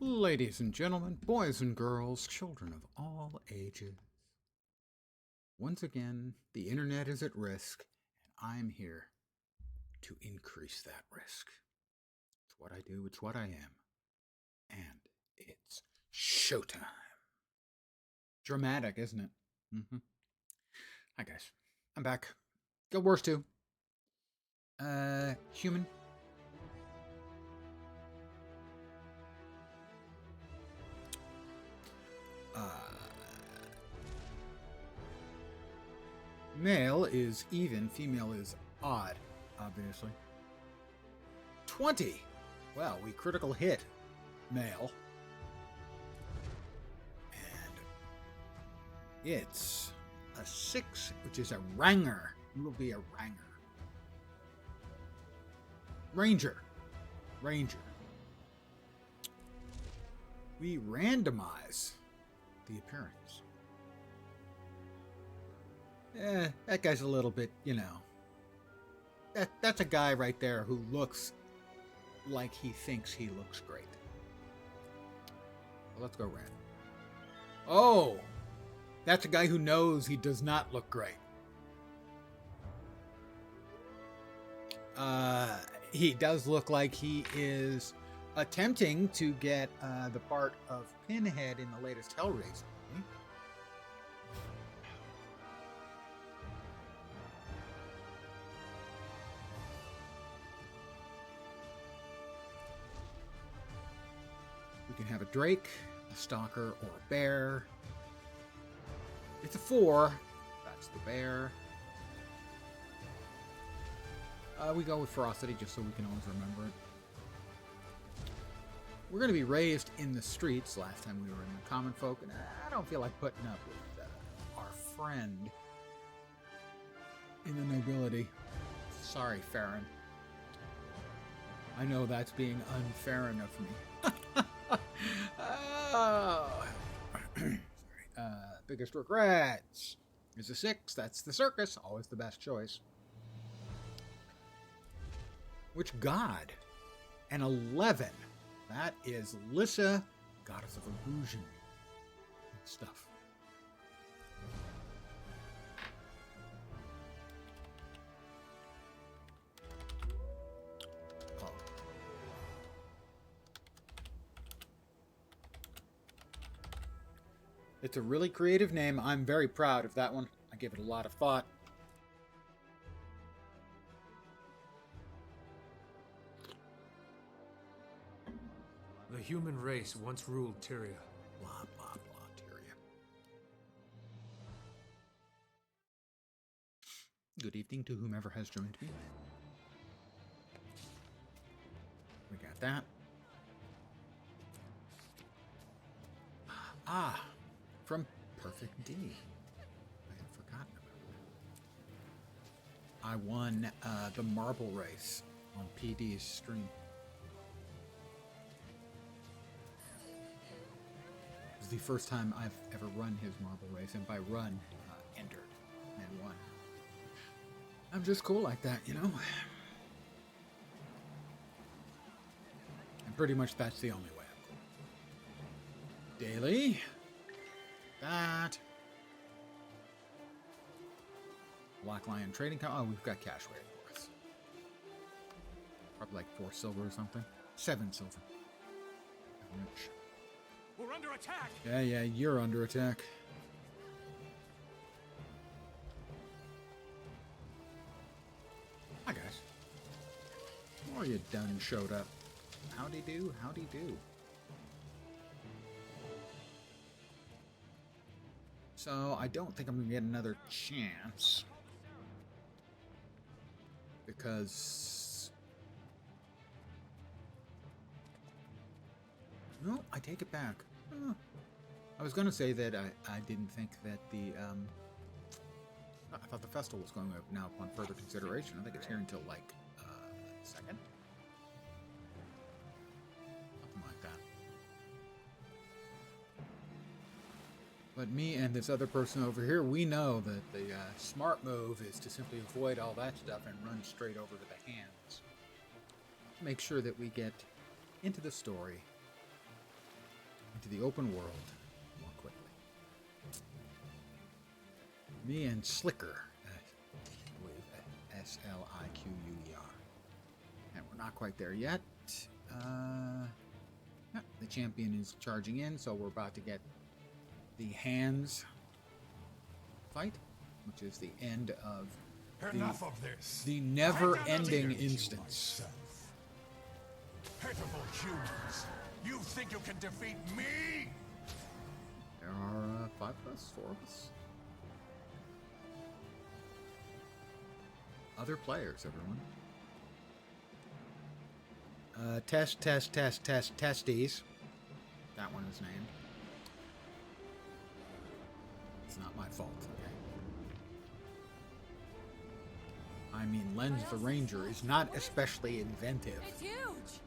Ladies and gentlemen, boys and girls, children of all ages. Once again, the internet is at risk, and I'm here to increase that risk. It's what I do, it's what I am. And it's showtime. Dramatic, isn't it? Hi, guys. I'm back. Guild Wars 2. Human. Male is even, female is odd, obviously. 20! Well, we critical hit male. And it's a 6, which is a ranger. It will be a ranger. Ranger. We randomize the appearance. That guy's a little bit, that's a guy right there who looks like he thinks he looks great. Well, let's go random. Oh, that's a guy who knows he does not look great. He does look like he is attempting to get the part of Pinhead in the latest Hellraiser. We can have a Drake, a Stalker, or a Bear. It's a 4. That's the Bear. We go with Ferocity just so we can always remember it. We're going to be raised in the streets. Last time we were in the common folk, and I don't feel like putting up with our friend in the nobility. Sorry, Farron. I know that's being unfair enough of me. Oh. Sorry. Biggest regrets is a 6. That's the circus. Always the best choice. Which god? An 11. That is Lissa, goddess of illusion and stuff. Oh. It's a really creative name. I'm very proud of that one. I gave it a lot of thought. The human race once ruled Tyria. Blah, blah, blah, Tyria. Good evening to whomever has joined me. We got that. Ah, from Perfect D. I had forgotten about that. I won the marble race on PD's stream. It was the first time I've ever run his marble race, and by run, entered and won. I'm just cool like that, you know? And pretty much that's the only way I'm cool. Daily. That. Black Lion Trading Company. Oh, we've got cash waiting for us. Probably like 4 silver or something. 7 silver. I'm rich. We're under attack! Yeah, you're under attack. Hi, guys. More you done showed up. Howdy do, howdy do. So, I don't think I'm going to get another chance. Because... No, I take it back. I was going to say that I didn't think that the... I thought the festival was going up now upon further consideration. I think it's here until, like, 2nd? Something like that. But me and this other person over here, we know that the smart move is to simply avoid all that stuff and run straight over to the hands. Make sure that we get into the story into the open world more quickly. Me and Slicker, with Sliquer, and we're not quite there yet. Yeah, the champion is charging in, so we're about to get the hands fight, which is the end of Enough of this. the never-ending instance. Pitiful humans. You think you can defeat me? There are 5 of us, 4 of us. Other players, everyone. Testes. That one is named. It's not my fault, okay? I mean, Lens the Ranger is not especially inventive. It's huge!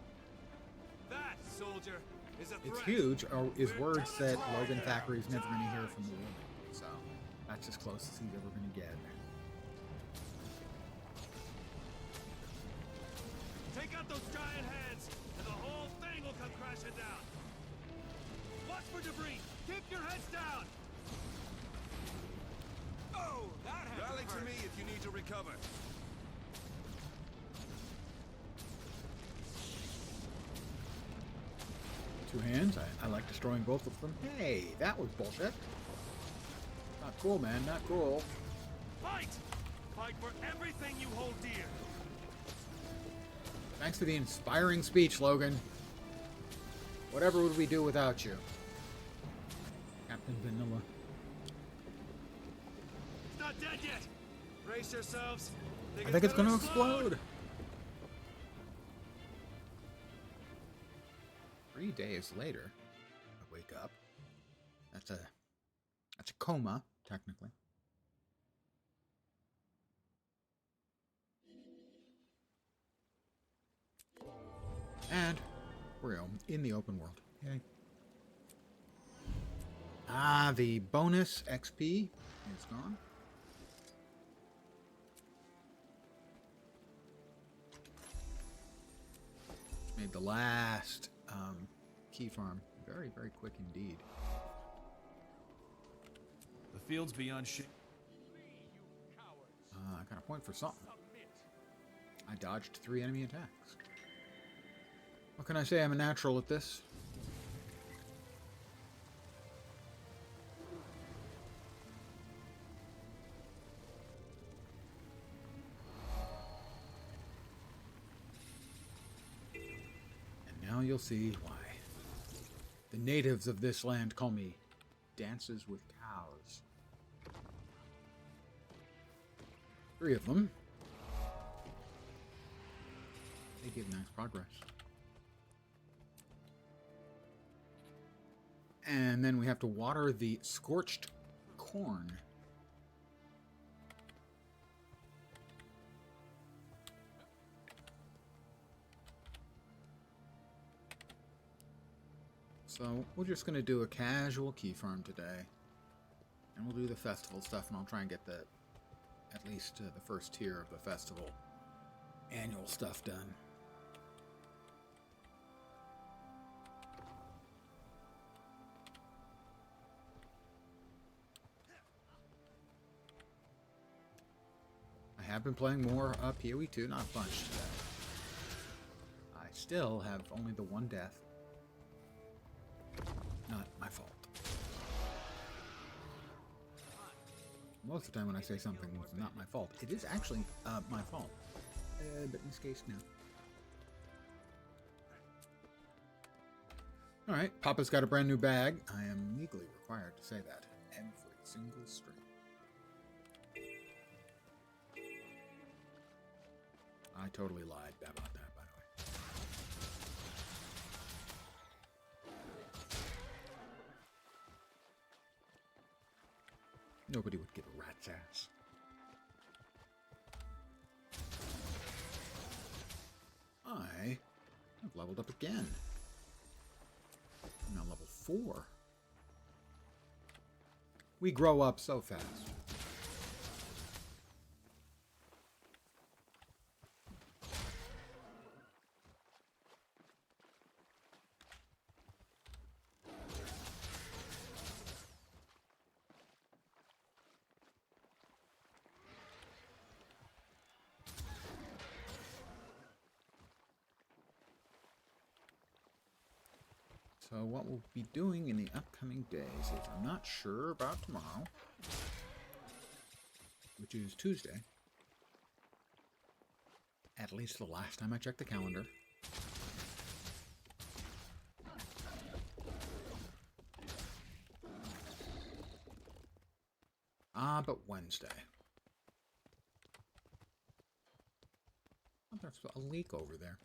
That, soldier, is a threat. It's huge, is words that Logan Thackeray's never going to hear from a woman. So, that's as close as he's ever going to get. Take out those giant heads, and the whole thing will come crashing down. Watch for debris. Keep your heads down. Oh, that had Rally to me if you need to recover. 2 hands. I like destroying both of them. Hey, that was bullshit. Not cool, man. Not cool. Fight! Fight for everything you hold dear. Thanks for the inspiring speech, Logan. Whatever would we do without you? Captain Vanilla. It's not dead yet. Brace yourselves. I think it's going to explode. 3 days later, I wake up. That's a coma, technically. And we're in the open world. Yay. Ah, the bonus XP is gone. Made the last Keyfarm very, very quick indeed. The fields beyond shit. I got a point for something. I dodged 3 enemy attacks. What can I say? I'm a natural at this. And now you'll see why. The natives of this land call me Dances with Cows. 3 of them. They give nice progress. And then we have to water the scorched corn. So we're just going to do a casual Keyfarm today. And we'll do the festival stuff, and I'll try and get at least the first tier of the festival annual stuff done. I have been playing more PoE 2, not a bunch today. I still have only the 1 death. Not my fault. Most of the time when I say something was not my fault, it is actually my fault. But in this case, no. Alright, Papa's got a brand new bag. I am legally required to say that. Every single string. I totally lied about that, by the way. Nobody would give a rat's ass. I have leveled up again. I'm now level 4. We grow up so fast. So what we'll be doing in the upcoming days is I'm not sure about tomorrow, which is Tuesday. At least the last time I checked the calendar. But Wednesday. Oh, there's a leak over there.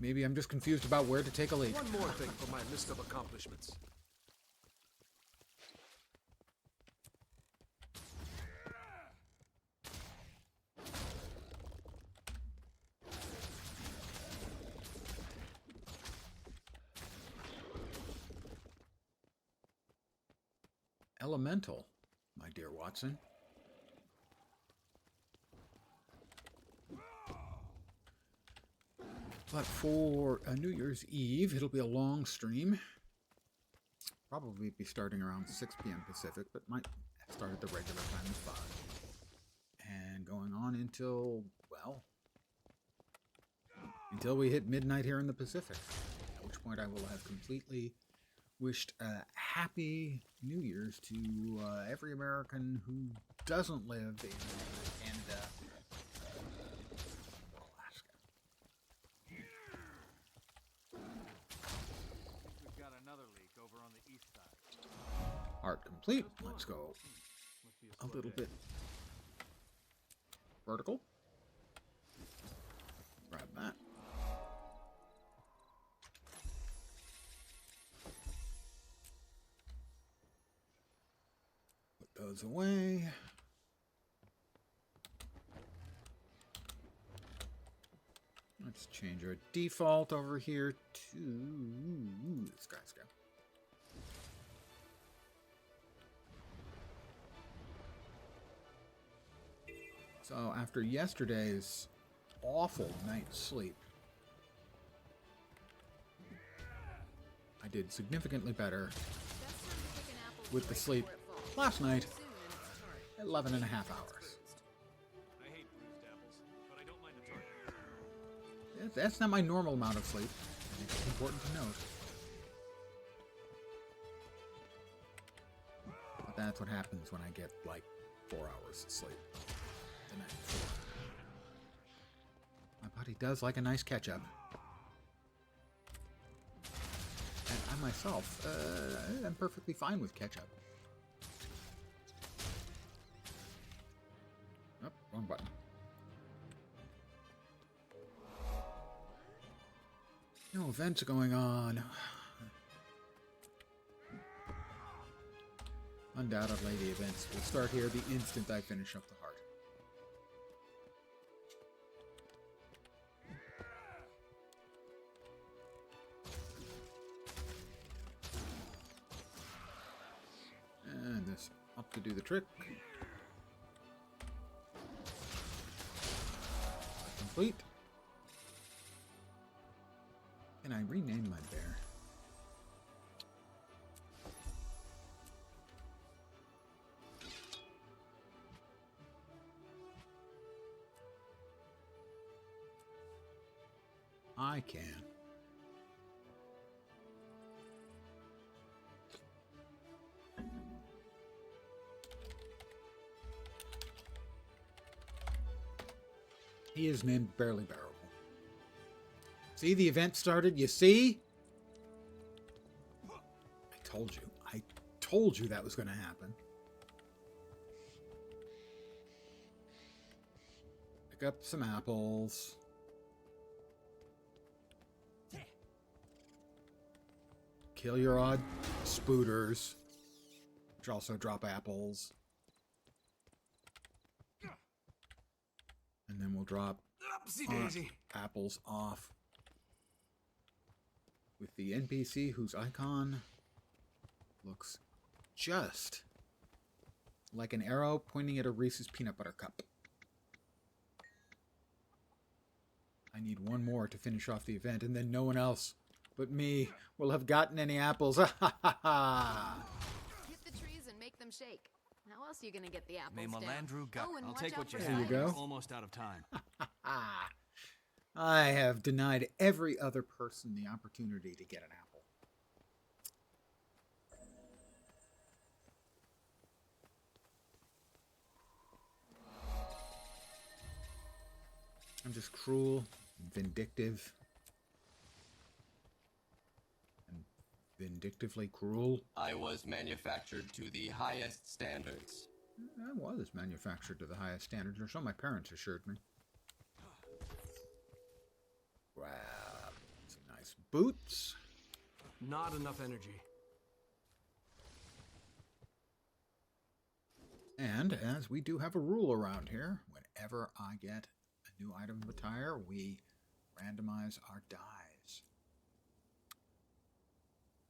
Maybe I'm just confused about where to take a leak. One more thing for my list of accomplishments. Elemental, my dear Watson. But for New Year's Eve, it'll be a long stream. Probably be starting around 6 p.m. Pacific, but might start at the regular time of 5. And going on until, well, until we hit midnight here in the Pacific. At which point I will have completely wished a happy New Year's to every American who doesn't live in Canada, Alaska. We've got another leak over on the east side. Art complete. Let's go a little bit vertical. Grab that. Put those away. Let's change our default over here to this guy's go. So after yesterday's awful night's sleep, I did significantly better with the sleep last night, 11 and a half hours. I hate bruised apples, but I don't mind the target. That's not my normal amount of sleep. I think it's important to note. But that's what happens when I get like 4 hours of sleep the night before. My body does like a nice catch-up. And I myself, I'm perfectly fine with ketchup. Oh, wrong button. No events going on. Undoubtedly, the events will start here the instant I finish up the heart. And this up to do the trick. Complete. Can I rename my bear? I can. He is named Barely Bearable. See, the event started, you see? I told you that was going to happen. Pick up some apples. Kill your odd spooters, which also drop apples. And then we'll drop apples off with the NPC whose icon looks just like an arrow pointing at a Reese's peanut butter cup. I need one more to finish off the event, and then no one else but me will have gotten any apples. Ha ha ha ha! Hit the trees and make them shake. How else are you gonna get the apples May down? Malandru got. Oh, and I'll watch take out what you for There you have. go. spiders. Almost out of time. I have denied every other person the opportunity to get an apple. I'm just cruel and vindictive. And vindictively cruel. I was manufactured to the highest standards. I was manufactured to the highest standards, or so my parents assured me. Wow. Some nice boots. Not enough energy. And as we do have a rule around here, whenever I get a new item of attire, we randomize our dies.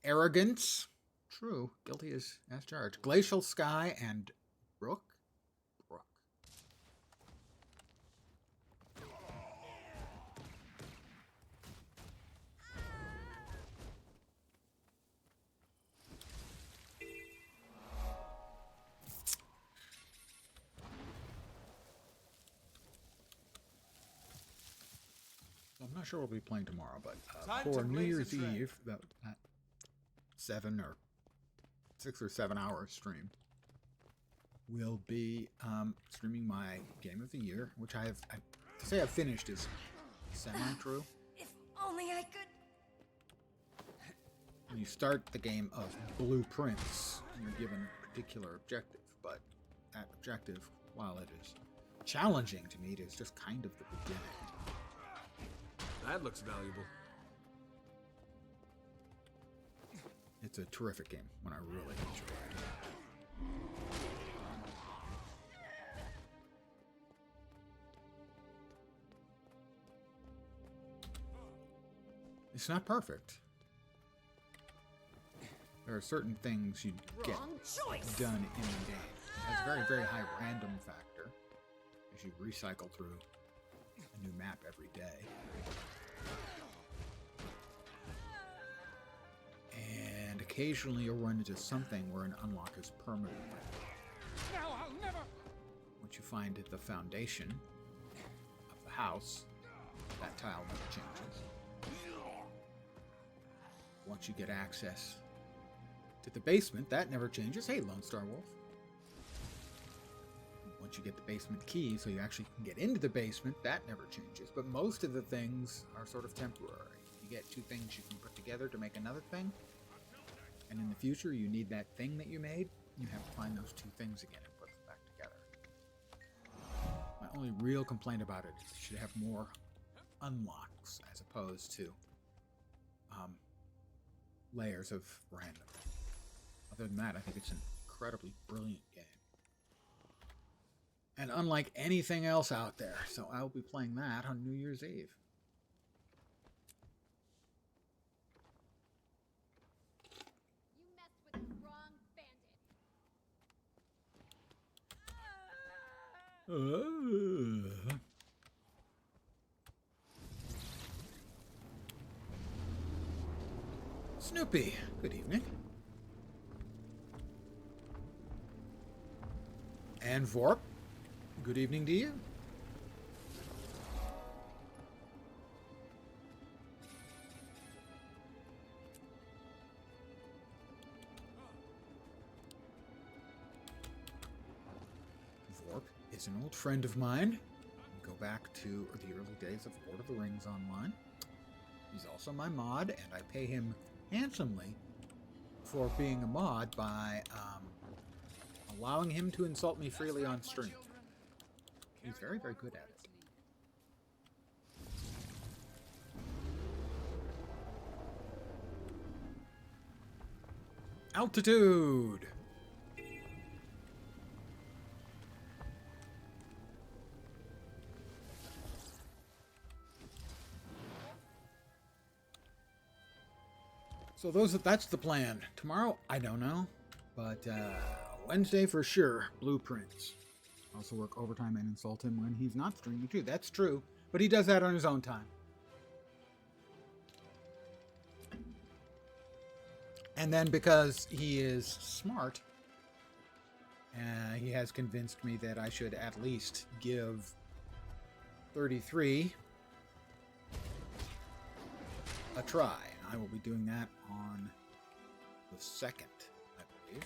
Arrogance. True. Guilty as charged. Glacial Sky and Brook. Brook. I'm not sure what we'll be playing tomorrow, but for New Year's Eve, that 7 or 6 or 7 hour stream, we'll be streaming my game of the year, which to say I've finished is semi-true. If only I could. When you start the game of blueprints, you're given a particular objective, but that objective, while it is challenging to meet, is just kind of the beginning. That looks valuable. It's a terrific game, one I really enjoyed. It's not perfect. There are certain things you get done in the game. It has a very, very high random factor as you recycle through a new map every day. And occasionally you'll run into something where an unlock is permanent. Now I'll never. Once you find the foundation of the house, that tile never changes. Once you get access to the basement, that never changes. Hey, Lone Star Wolf. Once you get the basement key, so you actually can get into the basement, that never changes. But most of the things are sort of temporary. You get 2 things you can put together to make another thing. And in the future, you need that thing that you made. You have to find those 2 things again and put them back together. My only real complaint about it is it should have more unlocks as opposed to layers of random. Other than that, I think it's an incredibly brilliant game. And unlike anything else out there, so I'll be playing that on New Year's Eve. You messed with the wrong bandit. Snoopy, good evening. And Vorp, good evening to you. Vorp is an old friend of mine. We go back to the early days of Lord of the Rings Online. He's also my mod, and I pay him handsomely for being a mod by allowing him to insult me freely on stream. He's very, very good at it. Altitude! So that's the plan. Tomorrow, I don't know. But Wednesday for sure, blueprints. Also work overtime and insult him when he's not streaming too. That's true. But he does that on his own time. And then because he is smart, he has convinced me that I should at least give 33 a try. I will be doing that on the 2nd, I believe.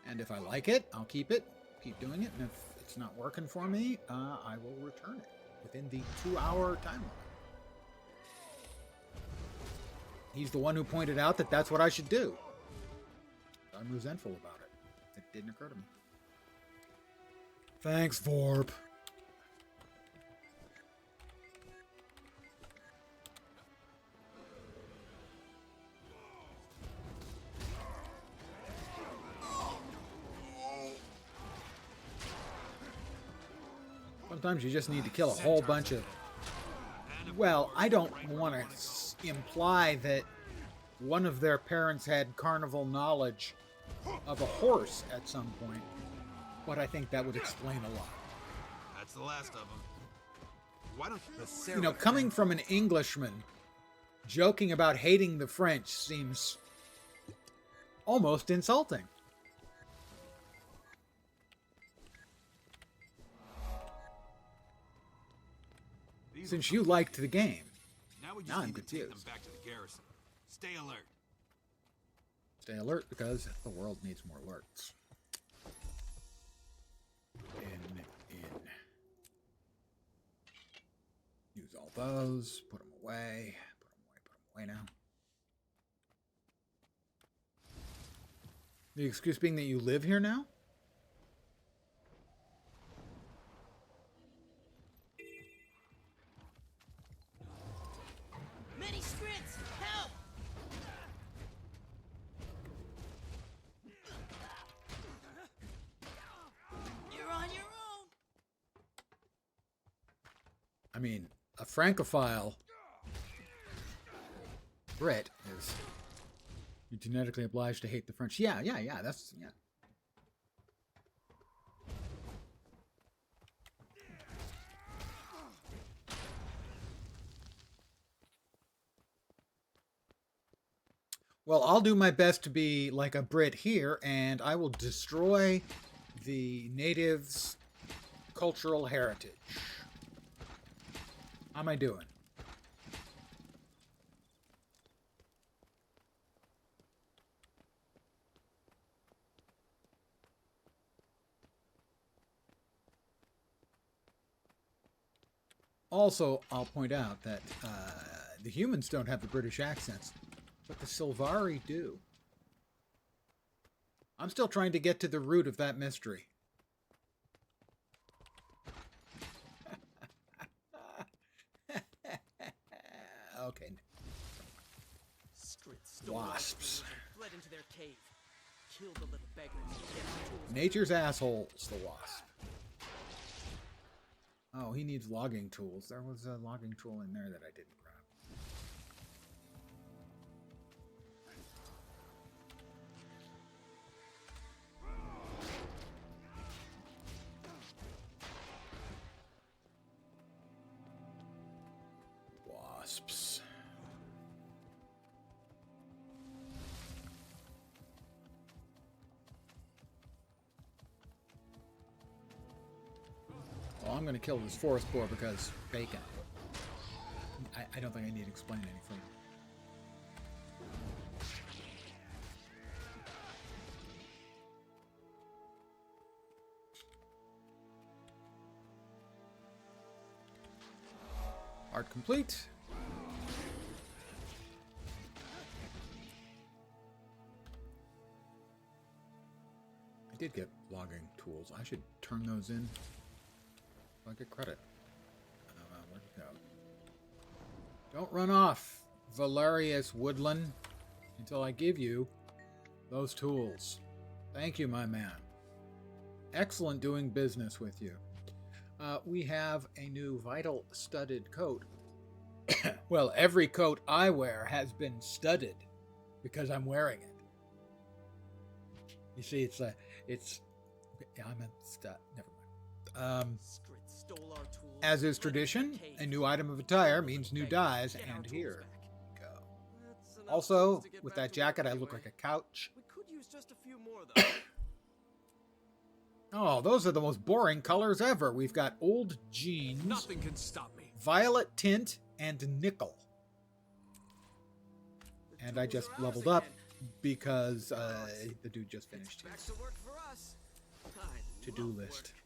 And if I like it, I'll keep doing it. And if it's not working for me, I will return it within the 2-hour time limit. He's the one who pointed out that that's what I should do. I'm resentful about it. It didn't occur to me. Thanks, Vorp. Sometimes you just need to kill a whole bunch of... Well, I don't want to imply that one of their parents had carnival knowledge of a horse at some point, but I think that would explain a lot. That's the last of them. Why don't You know, coming from an Englishman, joking about hating the French seems almost insulting. Since you liked the game. Now we just Now I'm need to take them confused. back to the garrison. Stay alert. Stay alert because the world needs more alerts. In. Use all those. Put them away. Put them away now. The excuse being that you live here now? Many scripts! Help! You're on your own! I mean, a Francophile Brit is... You're genetically obliged to hate the French. Yeah, that's... Yeah. Well, I'll do my best to be like a Brit here, and I will destroy the natives' cultural heritage. How am I doing? Also, I'll point out that the humans don't have the British accents, but the Sylvari do. I'm still trying to get to the root of that mystery. Okay. Wasps. Fled into their cave. Killed the little beggars. Get the tools. Nature's assholes, the wasp. Oh, he needs logging tools. There was a logging tool in there that I didn't grab. Wasps. Well, I'm going to kill this forest boar because bacon. I don't think I need to explain any further. Art complete. I did get logging tools. I should turn those in so I get credit. Where'd it go? Don't run off, Valerius Woodland, until I give you those tools. Thank you, my man. Excellent doing business with you. We have a new vital studded coat. Well, every coat I wear has been studded because I'm wearing it. You see, it's yeah, I'm a stud. Never mind. Stole our tools. As is tradition, a new item of attire means new dyes, and here we go. Also, with that jacket, I look like a couch. We could use just a few more, though. Oh, those are the most boring colors ever. We've got old jeans, Nothing can stop me. violet tint, and nickel. And I just Tools are ours leveled up again. because the dude just finished Back his to work for us. I to-do love list. work.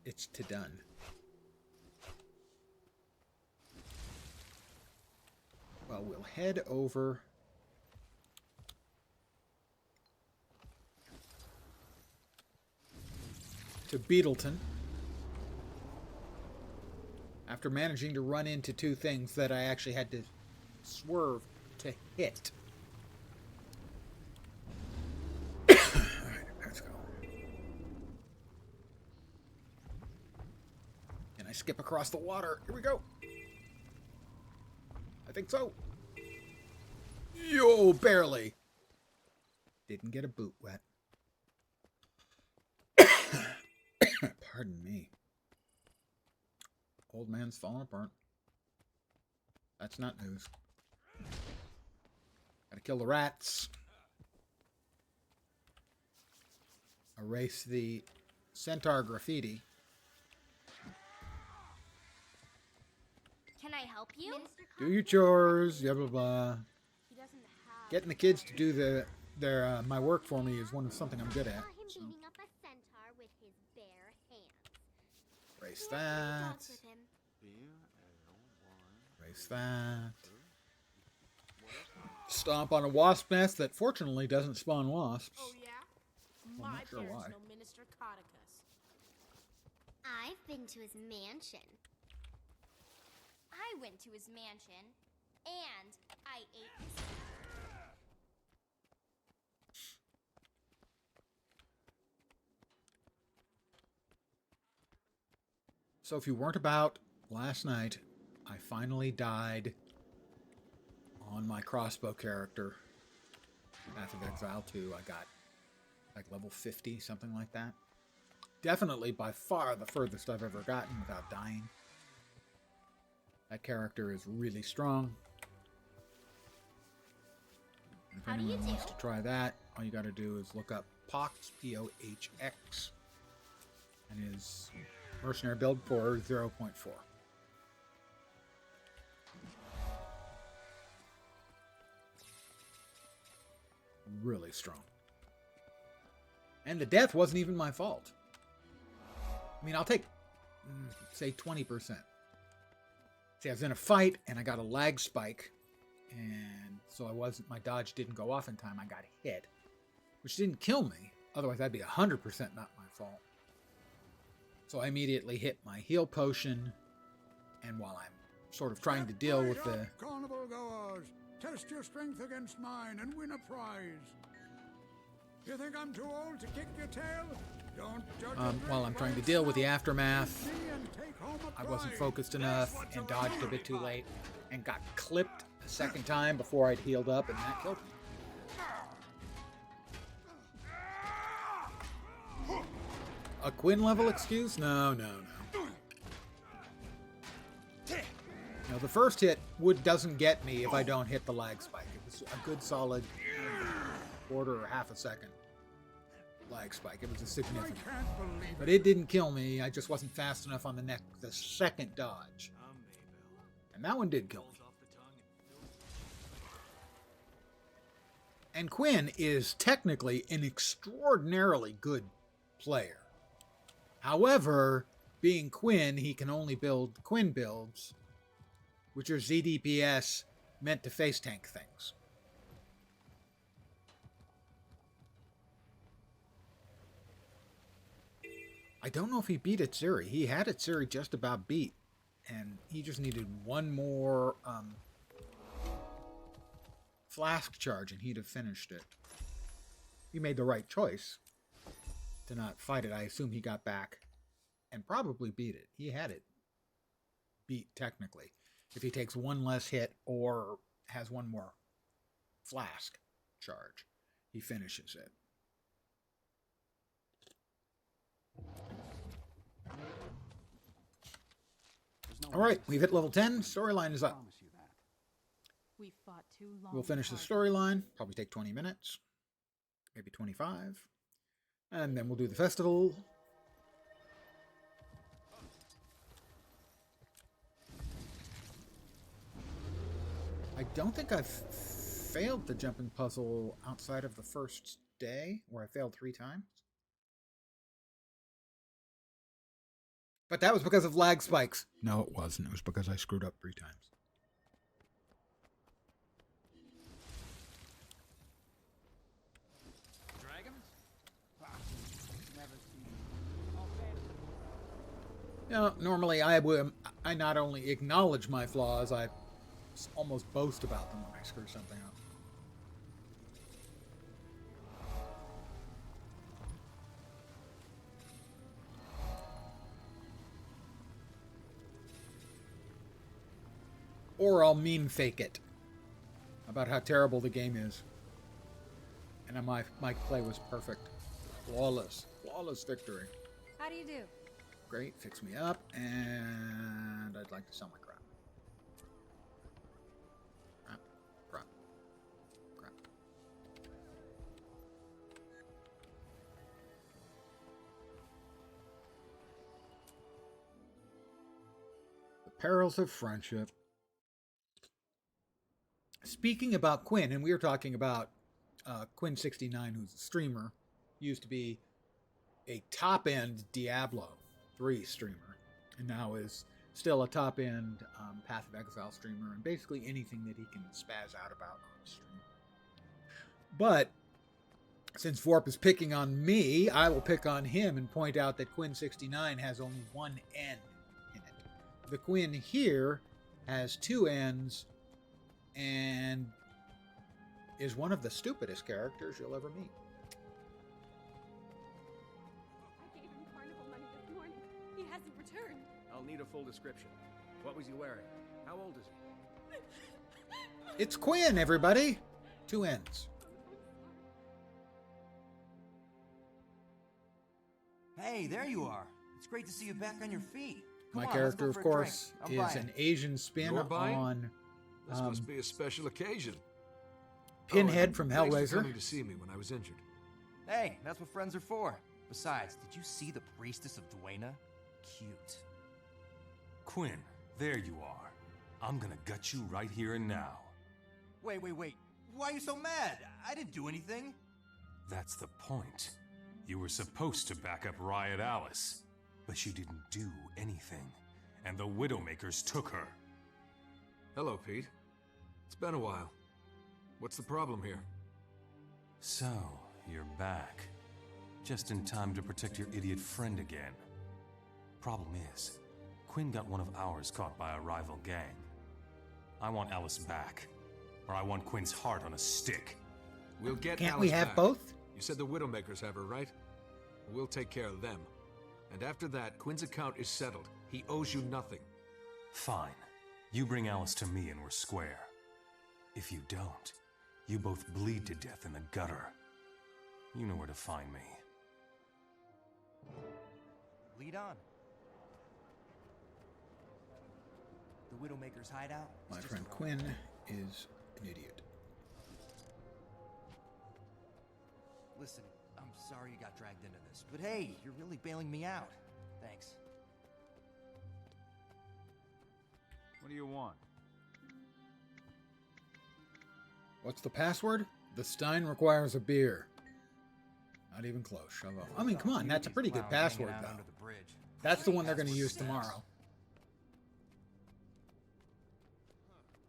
It's to done. Well, we'll head over to Beetleton after managing to run into two things that I actually had to swerve to hit. Alright, let's go. Can I skip across the water? Here we go. I think so. Yo, barely. Didn't get a boot wet. Pardon me. Old man's falling apart. That's not news. Gotta kill the rats. Erase the centaur graffiti. Can I help you? Do your chores, blah blah blah. He doesn't have. Getting the kids to do their my work for me is something I'm good at. Saw him So, beating up a centaur with his bare hands. erase He had that. dogs with him. Erase that. Stomp on a wasp nest that fortunately doesn't spawn wasps. Oh yeah? Well, I'm My not sure parents why. know Minister Codicus. I've been to his mansion. I went to his mansion, and I ate his. So if you weren't about last night, I finally died on my crossbow character. Path of Exile 2, I got like level 50, something like that. Definitely by far the furthest I've ever gotten without dying. That character is really strong. If How do anyone you wants do? to try that, all you got to do is look up Pox, P-O-H-X, and his mercenary build for 0.4. Really strong. And the death wasn't even my fault. I mean, I'll take, say, 20%. See, I was in a fight, and I got a lag spike, and so my dodge didn't go off in time. I got hit, which didn't kill me. Otherwise, that'd be 100% not my fault. So I immediately hit my heal potion, and while I'm sort of trying to deal with the... Carnival goers, test your strength against mine and win a prize. You think I'm too old to kick your tail? Don't judge a while drink I'm by trying to its deal with the smell. aftermath, See and take home a I wasn't prize. focused enough and dodged a bit too late and got clipped a second time before I'd healed up, and that killed me. A Quinn level excuse? No. No, the first hit doesn't get me if I don't hit the lag spike. It was a good solid quarter or half a second lag spike. It was a I significant. can't believe But it. it didn't kill me. I just wasn't fast enough on the second dodge. And that one did kill me. And Quinn is technically an extraordinarily good player. However, being Quinn, he can only build Quinn builds, which are ZDPS meant to face tank things. I don't know if he beat Itsuri. He had Itsuri just about beat, and he just needed one more flask charge, and he'd have finished it. He made the right choice to not fight it. I assume he got back and probably beat it. He had it beat technically. If he takes one less hit or has one more flask charge, he finishes it. All right, we've hit level 10. Storyline is up. We fought too long. We'll finish the storyline. Probably take 20 minutes, maybe 25. And then we'll do the festival. I I don't think I've failed the jumping puzzle outside of the first day, where I failed 3 times. But that was because of lag spikes. No, it wasn't. It was because I screwed up 3 times. Dragons? Never seen. You know, normally I not only acknowledge my flaws, I almost boast about them when I screw something up. Or I'll meme fake it about how terrible the game is. And my play was perfect. Flawless. Flawless victory. How do you do? Great, fix me up, and I'd like to sell my crap. Crap. The perils of friendship. Speaking about Quinn, and we were talking about Quinn69, who's a streamer, used to be a top-end Diablo 3 streamer, and now is still a top-end Path of Exile streamer, and basically anything that he can spaz out about on stream. But since Vorp is picking on me, I will pick on him and point out that Quinn69 has only one N in it. The Quinn here has 2 N's and is one of the stupidest characters you'll ever meet. I gave him carnival money this morning. He hasn't returned. I'll need a full description. What was he wearing? How old is he? It's Quinn, everybody! 2 N's. Hey, there you are. It's great to see you back on your feet. My character, of course, is an Asian spin on This must be a special occasion. Pinhead from Thanks for Hellraiser. coming to see me when I was injured. Hey, that's what friends are for. Besides, did you see the priestess of Duena? Cute. Quinn, there you are. I'm gonna gut you right here and now. Wait. Why are you so mad? I didn't do anything. That's the point. You were supposed to back up Riot Alice, but she didn't do anything, and the Widowmakers took her. Hello, Pete. It's been a while. What's the problem here? So, you're back. Just in time to protect your idiot friend again. Problem is, Quinn got one of ours caught by a rival gang. I want Alice back, or I want Quinn's heart on a stick. We'll get Can't Alice we have back. both? You said the Widowmakers have her, right? We'll take care of them. And after that, Quinn's account is settled. He owes you nothing. Fine. You bring Alice to me and we're square. If you don't, you both bleed to death in the gutter. You know where to find me. Lead on. The Widowmaker's hideout? My friend Quinn is an idiot. Listen, I'm sorry you got dragged into this, but hey, you're really bailing me out. Thanks. What do you want? What's the password? The Stein requires a beer. Not even close. Shove off. I mean, come on. That's a pretty good password, though. That's the one they're going to use tomorrow.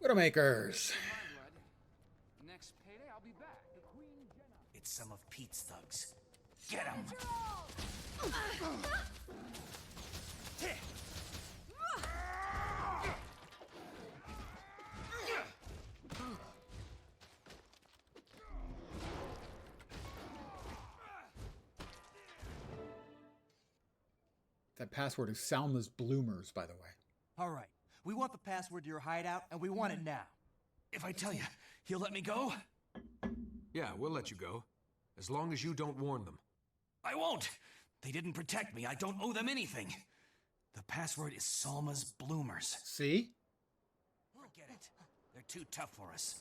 Widowmakers. Next payday, I'll be back. The Queen Jenna. It's some of Pete's thugs. Get him! That password is Salma's Bloomers, by the way. All right. We want the password to your hideout, and we want it now. If I tell you, he'll let me go? Yeah, we'll let you go. As long as you don't warn them. I won't. They didn't protect me. I don't owe them anything. The password is Salma's Bloomers. See? Forget it. They're too tough for us.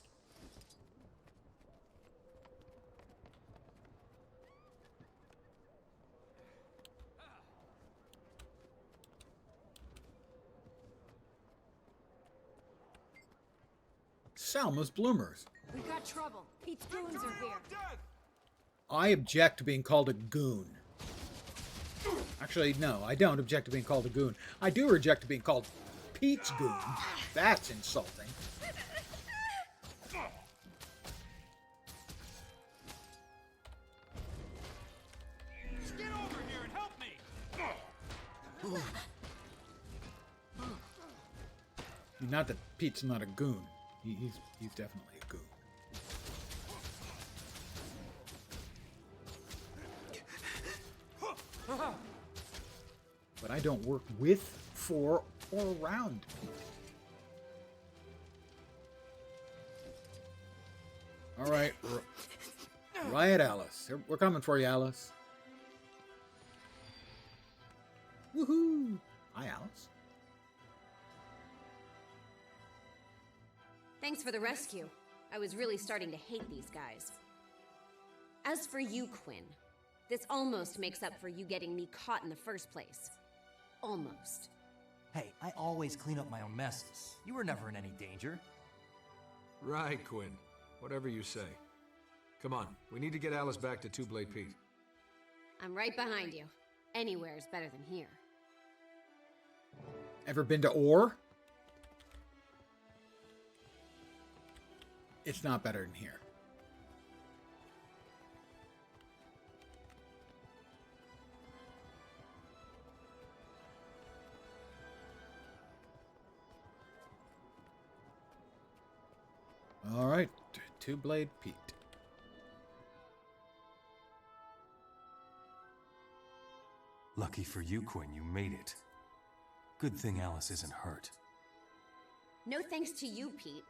Salma's bloomers. We've got trouble. Pete's goons are here. I object to being called a goon. Actually, no, I don't object to being called a goon. I do reject to being called Pete's goon. That's insulting. Get over here and help me! Not that Pete's not a goon. He's definitely a goon. But I don't work with, for, or around Pete. All right, Riot Alice. We're coming for you, Alice. Woohoo! Hi, Alice. Thanks for the rescue. I was really starting to hate these guys. As for you, Quinn, this almost makes up for you getting me caught in the first place. Almost. Hey, I always clean up my own messes. You were never in any danger. Right, Quinn. Whatever you say. Come on, we need to get Alice back to Two Blade Pete. I'm right behind you. Anywhere is better than here. Ever been to Ore? It's not better than here. All right, Two Blade Pete. Lucky for you, Quinn, you made it. Good thing Alice isn't hurt. No thanks to you, Pete.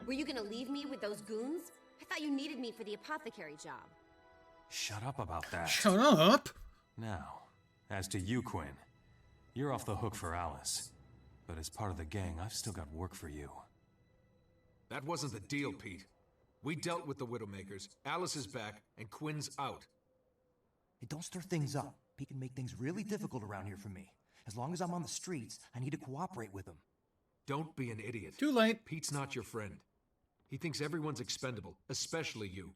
Were you gonna leave me with those goons? I thought you needed me for the apothecary job. Shut up about that. Shut up! Now, as to you, Quinn, you're off the hook for Alice. But as part of the gang, I've still got work for you. That wasn't the deal, Pete. We dealt with the Widowmakers, Alice is back, and Quinn's out. Hey, don't stir things up. Pete can make things really difficult around here for me. As long as I'm on the streets, I need to cooperate with him. Don't be an idiot. Too late. Pete's not your friend. He thinks everyone's expendable, especially you.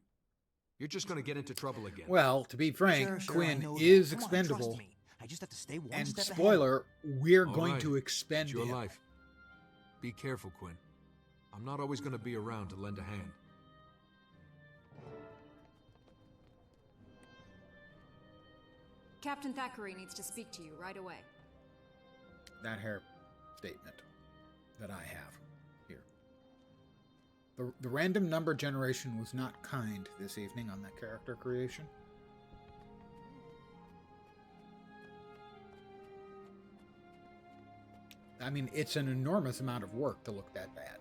You're just gonna get into trouble again. Well, to be frank, Sure, Quinn I know is that. Come on, expendable. trust me. I just have to stay one And step ahead. spoiler, we're All going right, to expend it's your him. life. Be careful, Quinn. I'm not always gonna be around to lend a hand. Captain Thackeray needs to speak to you right away. That hair statement that I have here. The random number generation was not kind this evening on that character creation. I mean, it's an enormous amount of work to look that bad.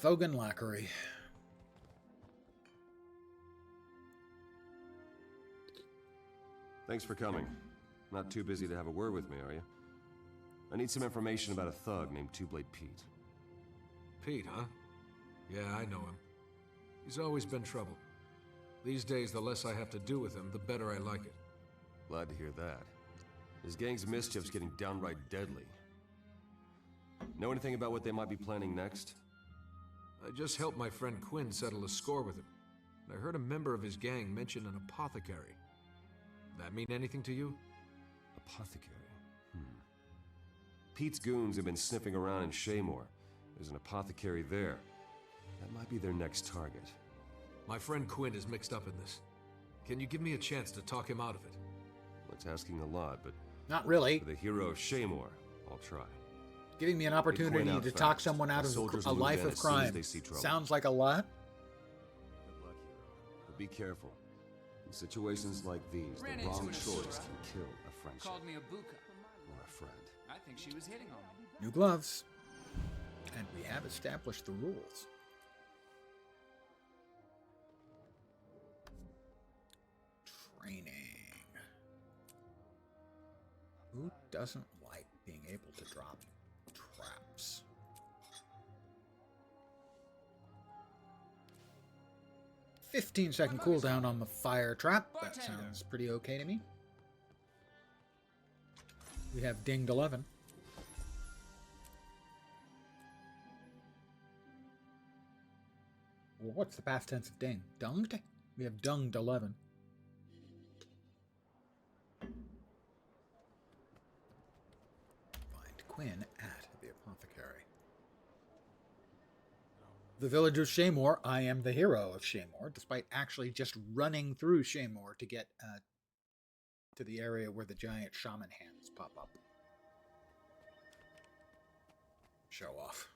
Thogan Lackery. Thanks for coming. Not too busy to have a word with me, are you? I need some information about a thug named Two Blade Pete. Pete, huh? Yeah, I know him. He's always been trouble. These days, the less I have to do with him, the better I like it. Glad to hear that. His gang's mischief's getting downright deadly. Know anything about what they might be planning next? I just helped my friend Quinn settle a score with him. I heard a member of his gang mention an apothecary. That mean anything to you? Apothecary? Pete's goons have been sniffing around in Shaymore. There's an apothecary there. That might be their next target. My friend Quinn is mixed up in this. Can you give me a chance to talk him out of it? That's asking a lot, but... Not really. For the hero of Shaymore, I'll try. Giving me an opportunity to talk someone out of a life of crime sounds like a lot. Good luck, hero. But be careful. In situations like these, the wrong choice can kill a friendship. Called me a buka. Or a friend. I think she was hitting on me. New gloves. And we have established the rules. Training. Who doesn't like being able to drop traps? "15-second cooldown on the fire trap." That sounds pretty okay to me. We have dinged 11. Well, what's the past tense of ding? Dunged? We have dunged 11. Find Quinn at the apothecary. The village of Shaymore. I am the hero of Shaymore, despite actually just running through Shaymore to get to the area where the giant shaman hands pop up. Show off.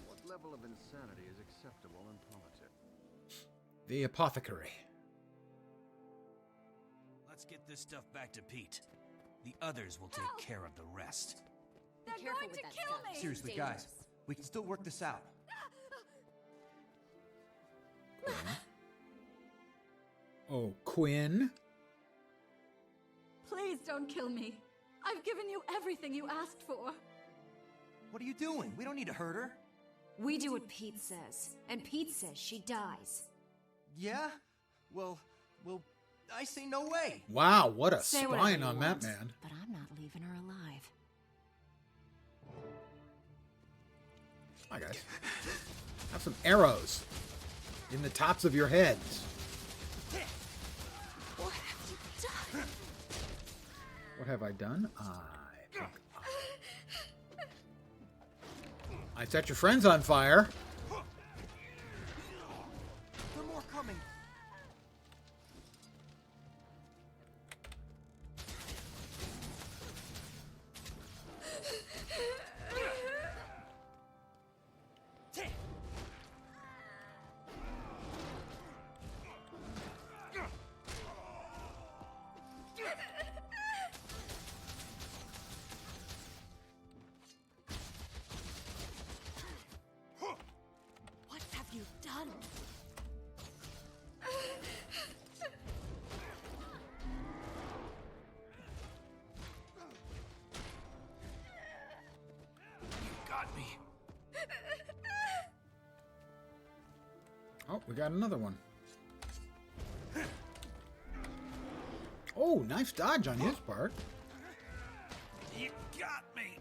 What level of insanity is acceptable in politics? The apothecary. Let's get this stuff back to Pete. The others will take care of the rest. Be careful with that stuff. Seriously, guys, we can still work this out. Oh, Quinn? Please don't kill me. I've given you everything you asked for. What are you doing? We don't need to hurt her. We do what Pete says, and Pete says she dies. Yeah? Well, I say no way. Wow, what a Say spine whatever on you that want, man. But I'm not leaving her alive. Hi, guys. Have some arrows in the tops of your heads. What have you done? What have I done? I set your friends on fire. There are more coming. What have you done? Got me. Oh, we got another one. Oh, nice dodge on his part. You got me.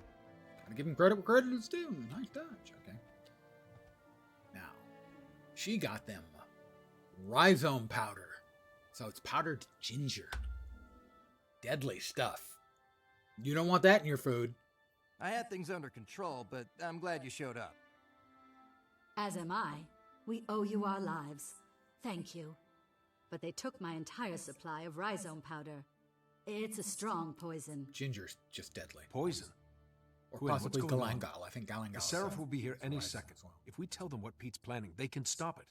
Gotta give him credit where credit is due. Nice dodge. Okay. Now, she got them rhizome powder. So it's powdered ginger. Deadly stuff. You don't want that in your food. I had things under control, but I'm glad you showed up. As am I. We owe you our lives. Thank you. But they took my entire supply of rhizome powder. It's a strong poison. Ginger's just deadly. Poison? Or Quinn, possibly what's going on? galangal. I think galangal. The Seraph will be here any second. If we tell them what Pete's planning, they can stop it.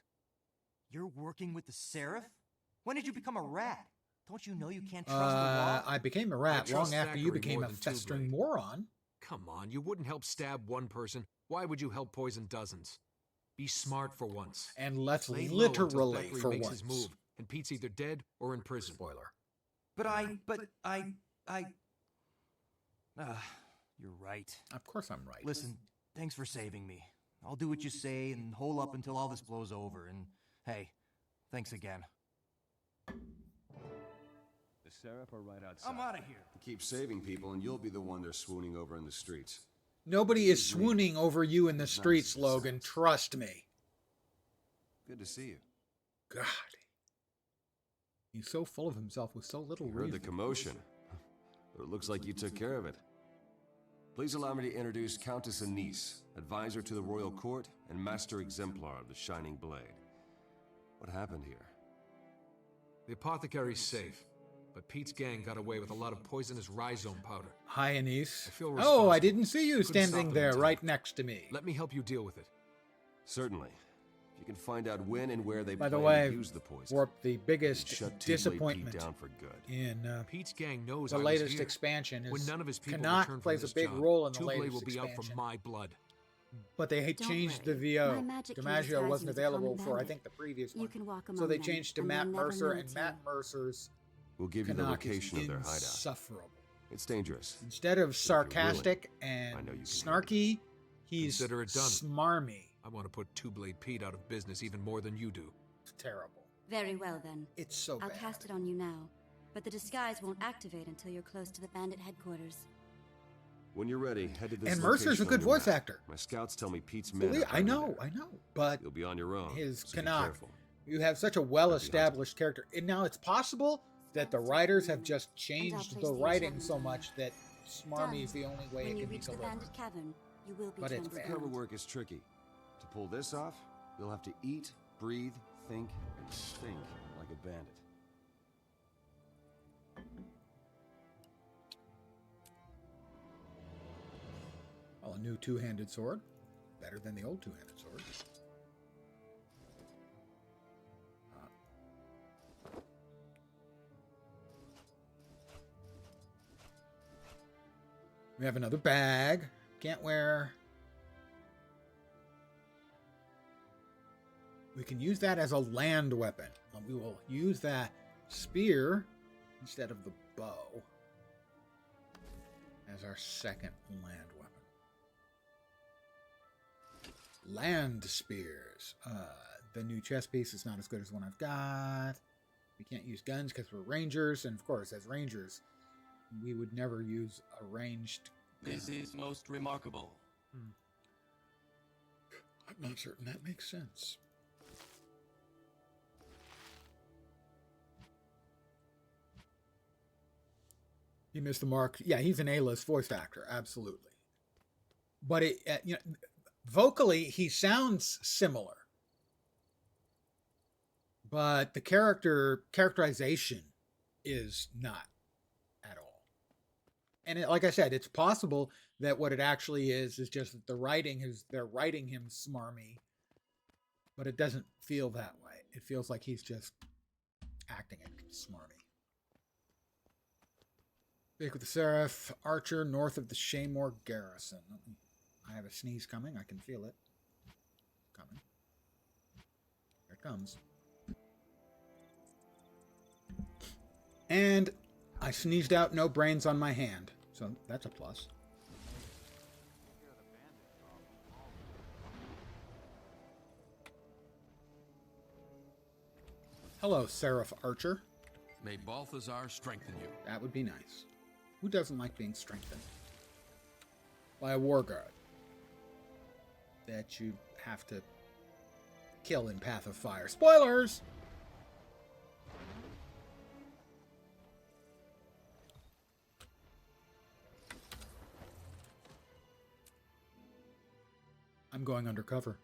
You're working with the Seraph? When did you become a rat? Don't you know you can't trust the law? I became a rat long after you Thackeray became more a than festering Two-Blade. moron. Come on, you wouldn't help stab one person. Why would you help poison dozens? Be smart for once. And let's Lay low until literally Thackeray for makes once. his move, and Pete's either dead or in prison. Spoiler. You're right. Of course I'm right. Listen, thanks for saving me. I'll do what you say and hole up until all this blows over. And hey, thanks again. The Seraph are right outside. I'm out of here. Keep saving people, and you'll be the one they're swooning over in the streets. Nobody is swooning over you in the streets, Logan. Trust me. Good to see you. God. He's so full of himself with so little Heard reason. the commotion, but it looks like you took care of it. Please allow me to introduce Countess Anise, advisor to the royal court and master exemplar of the Shining Blade. What happened here? The apothecary's safe, but Pete's gang got away with a lot of poisonous rhizome powder. Hi, Anise. I feel Oh, responsible. I didn't see you Couldn't stop standing them there in time. right next to me. Let me help you deal with it. Certainly. If you can find out when and where they By plan the way, to use the poison, warped the biggest shut Two-Blade disappointment Pete down for good. in Pete's gang knows the I was latest here. expansion. When Is none of his people Canuck return from plays a this big job, role in the Two-Blade latest will be out expansion. for my blood. But they Don't changed worry. the VO. My magic key DiMaggio ties wasn't you to available common for, I bandit. think, the previous You one. can walk So among they them, changed to and Matt they'll never Mercer, know and it's Matt you. Mercer's We'll give you the Canuck is location of their hideout. insufferable. It's dangerous. Instead of But if you're willing, sarcastic I and know you can snarky, he's Consider it done. smarmy. I want to put Two-Blade Pete out of business even more than you do. It's terrible. Very well then. It's so I'll bad. cast it on you now. but the disguise won't activate until you're close to the bandit headquarters. When you're ready, head to this And Mercer's a location on good your voice map. actor. My scouts tell me Pete's men Believe- are I hiding know, there. I know, but You'll be on your own. his so be Canuck, careful. you have such a well-established character. And now it's possible that the writers have just changed the writing so much that Smarmy is the only way When it you can be reach the delivered. bandit cavern, you will be But it's transformed. Cover work is tricky. To pull this off, you'll have to eat, breathe, think, and stink like a bandit. Well, a new two-handed sword. Better than the old two-handed sword. We have another bag. Can't wear. We can use that as a land weapon. We will use that spear instead of the bow as our second land weapon. Land spears. The new chest piece is not as good as the one I've got. We can't use guns because we're rangers, and of course, as rangers, we would never use a ranged gun. This is most remarkable. I'm not certain that makes sense. He missed the mark. Yeah, he's an A-list voice actor, absolutely. But vocally, he sounds similar. But the characterization is not at all. And like I said, it's possible that what it actually is just that they're writing him smarmy, but it doesn't feel that way. It feels like he's just acting it smarmy. Speak with the Seraph Archer north of the Shaymore Garrison. I have a sneeze coming. I can feel it coming. Here it comes. And I sneezed out no brains on my hand. So that's a plus. Hello, Seraph Archer. May Balthazar strengthen you. That would be nice. Who doesn't like being strengthened? By a war guard that you have to kill in Path of Fire. Spoilers! I'm going undercover.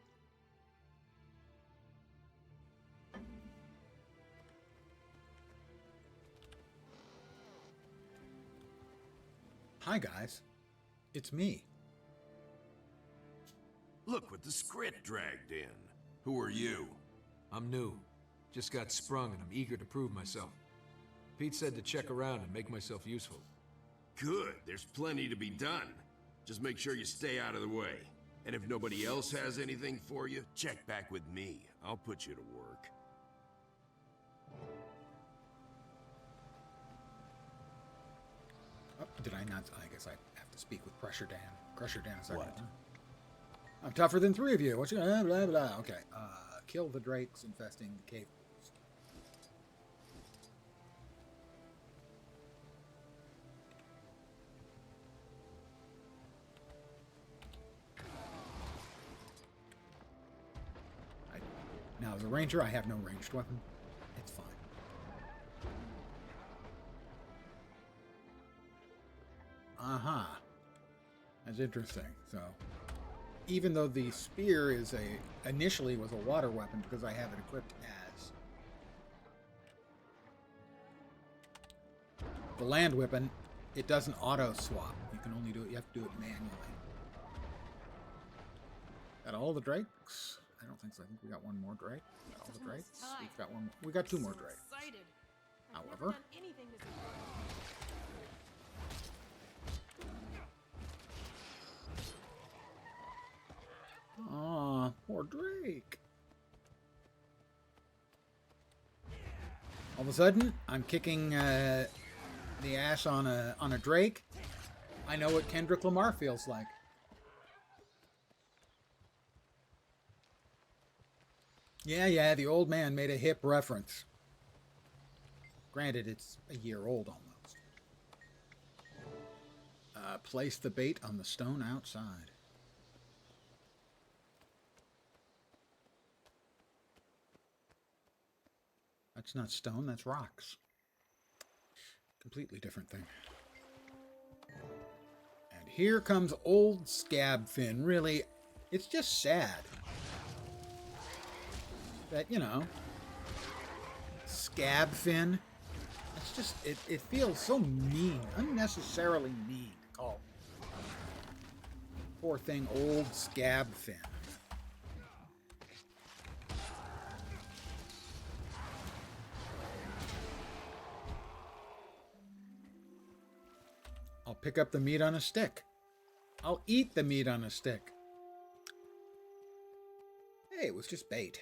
Hi guys, it's me. Look what the script dragged in. Who are you? I'm new. Just got sprung and I'm eager to prove myself. Pete said to check around and make myself useful. Good, there's plenty to be done. Just make sure you stay out of the way. And if nobody else has anything for you, check back with me. I'll put you to work. Oh, did I not? I guess I have to speak with Pressure Dan. Crusher Dan a second. What? I'm tougher than three of you. What you blah blah blah. Okay. Kill the drakes infesting the cave pools. Now, as a ranger, I have no ranged weapon. It's fine. That's interesting. So, even though the spear is initially was a water weapon because I have it equipped as the land weapon, it doesn't auto swap. You can only do it. You have to do it manually. Got all the drakes. I don't think so. I think we got one more drake. Got all the drakes. We've got one. We got two more drakes. However, poor Drake. All of a sudden, I'm kicking the ass on a Drake. I know what Kendrick Lamar feels like. Yeah, the old man made a hip reference. Granted, it's a year old almost. Place the bait on the stone outside. That's not stone, that's rocks. Completely different thing. And here comes old Scabfin. Really, it's just sad that, you know, Scabfin, it's just, it feels so mean, unnecessarily mean to call poor thing old Scabfin. I'll pick up the meat on a stick. I'll eat the meat on a stick. Hey, it was just bait.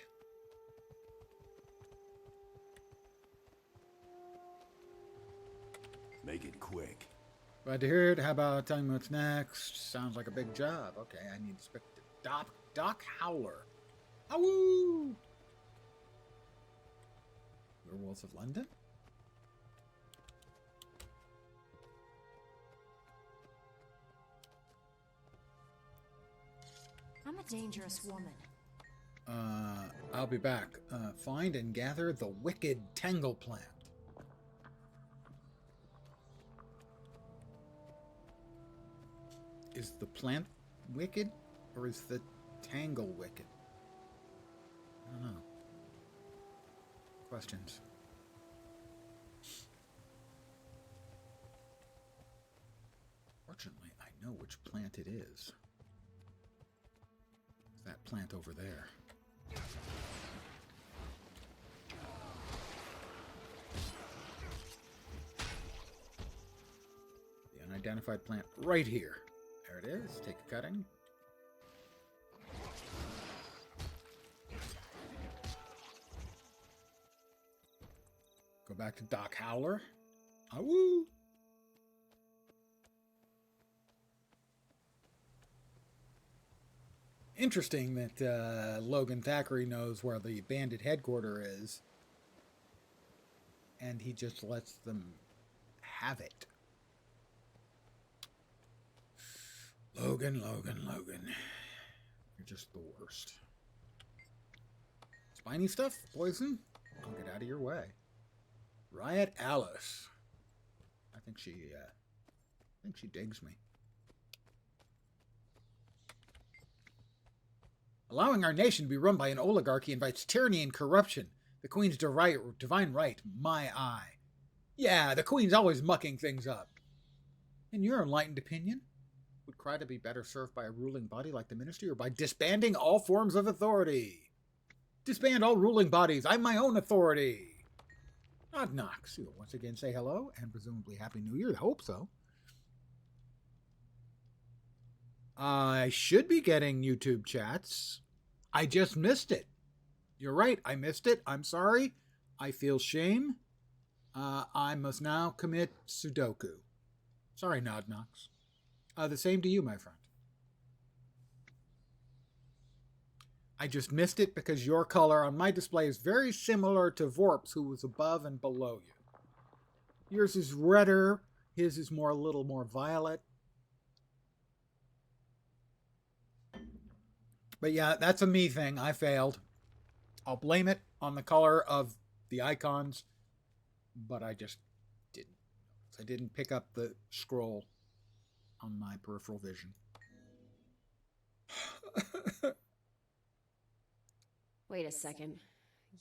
Make it quick. Glad to hear it. How about telling me what's next? Sounds like a big job. Okay, I need to speak to Doc Howler. Awoo! Werewolves of London? I'm a dangerous woman. I'll be back. Find and gather the wicked tangle plant. Is the plant wicked, or is the tangle wicked? I don't know. Questions. Fortunately, I know which plant it is. It's that plant over there. The unidentified plant right here. There it is. Take a cutting. Go back to Doc Howler. Awoo! Interesting that Logan Thackeray knows where the bandit headquarters is. And he just lets them have it. Logan. You're just the worst. Spiny stuff? Poison? I'll get out of your way. Riot Alice. I think she digs me. Allowing our nation to be run by an oligarchy invites tyranny and corruption. The Queen's divine right, my eye. Yeah, the Queen's always mucking things up. In your enlightened opinion, would cry to be better served by a ruling body like the Ministry or by disbanding all forms of authority? Disband all ruling bodies. I'm my own authority. Knock knock. So you'll once again say hello and presumably Happy New Year. I hope so. I should be getting YouTube chats. I just missed it. You're right. I missed it. I'm sorry. I feel shame. I must now commit Sudoku. Sorry, Nod Knox. The same to you, my friend. I just missed it because your color on my display is very similar to Vorp's, who was above and below you. Yours is redder. His is a little more violet. But yeah, that's a me thing. I failed. I'll blame it on the color of the icons, but I just didn't. I didn't pick up the scroll on my peripheral vision. Wait a second.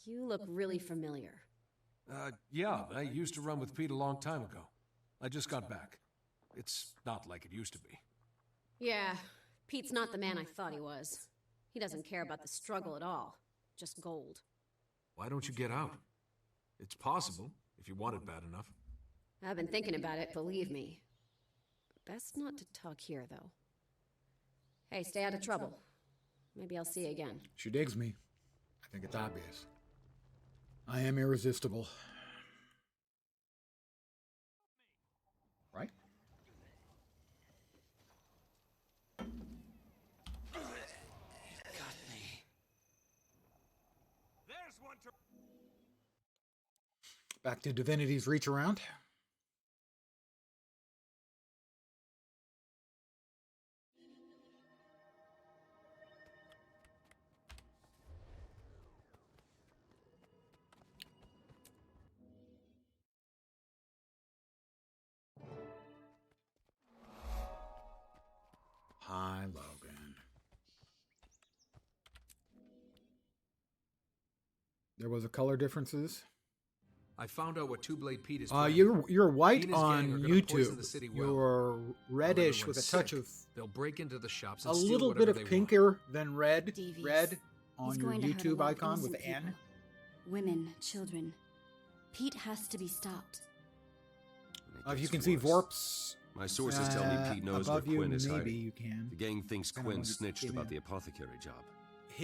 You look really familiar. Yeah, I used to run with Pete a long time ago. I just got back. It's not like it used to be. Yeah, Pete's not the man I thought he was. He doesn't care about the struggle at all. Just gold. Why don't you get out? It's possible, if you want it bad enough. I've been thinking about it, believe me. Best not to talk here, though. Hey, stay out of trouble. Maybe I'll see you again. She digs me. I think it's obvious. I am irresistible. Right? Got me. There's one to... Back to Divinity's reach around. Hi, Logan. There was a color differences. I found out what Two-Blade Pete is planning. You're white He and his on gang are gonna poison YouTube. the city well. You're reddish with a touch sick, of they'll break into the shops and a steal little whatever bit of they want. pinker than red. Devious. Red on He's your going to hurt a YouTube lot of icon with innocent N. people. Women, children. Pete has to be stopped. It If you gets can see worse. Vorp's My sources tell me Pete knows where above you, Quinn is maybe hiding. you can. The gang thinks Depending on Quinn what you snitched came about in. the apothecary job.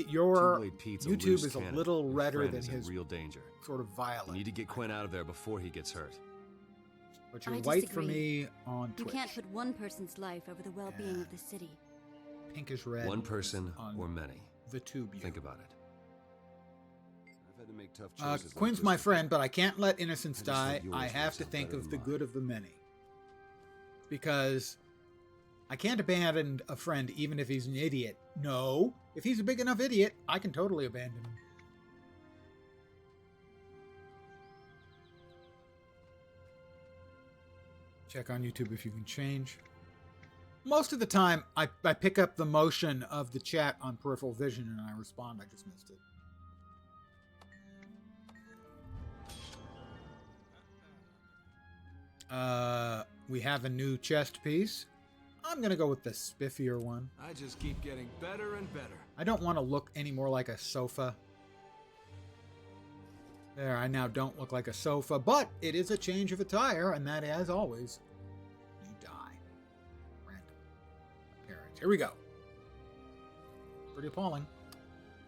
Your Two-Blade Pete's a YouTube loose is a cannon. little Your redder friend than is his in real danger. sort of You violet. need to get Quinn out of there before he gets hurt. But you're I white for disagree. me on You Twitch. can't put one person's life over the well-being of the city. Pinkish red. One person on or many. the tube. Think about it. I've had to make tough choices like Quinn's this my before. friend, but I can't let innocence I just die. hope yours I have works to out think better of than the mine. good of the many. Because I can't abandon a friend even if he's an idiot. No, if he's a big enough idiot, I can totally abandon him. Check on YouTube if you can change. Most of the time, I pick up the motion of the chat on peripheral vision and I respond. I just missed it. We have a new chest piece. I'm gonna go with the spiffier one. I just keep getting better and better. I don't want to look any more like a sofa. There, I now don't look like a sofa, but it is a change of attire, and that, as always, you die. Random appearance. Here we go. Pretty appalling.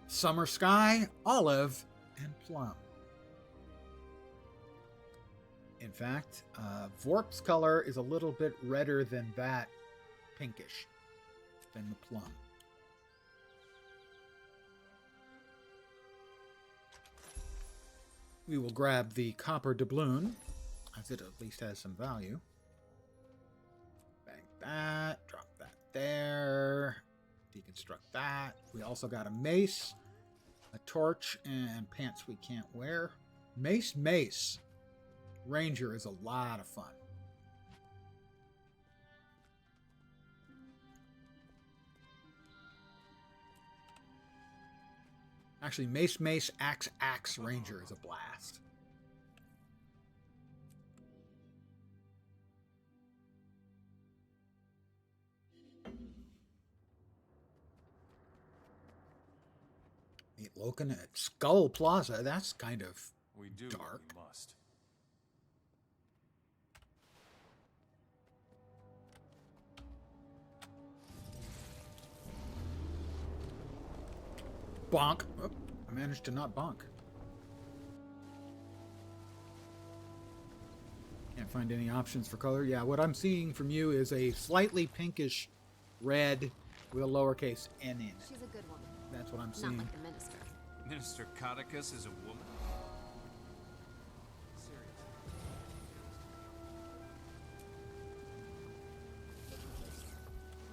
Summer sky, olive, and plum. In fact, Vorp's color is a little bit redder than that, pinkish, than the plum. We will grab the copper doubloon, as it at least has some value. Bang that, drop that there, deconstruct that. We also got a mace, a torch, and pants we can't wear. Mace. Ranger is a lot of fun. Actually, mace, axe, ranger is a blast. Meet Loken at Skull Plaza. That's kind of We do dark. what we must. Bonk. Oh, I managed to not bonk. Can't find any options for color. Yeah, what I'm seeing from you is a slightly pinkish red with a lowercase n in it. She's a good woman. That's what I'm Not seeing. like the minister. Minister Codicus is a woman?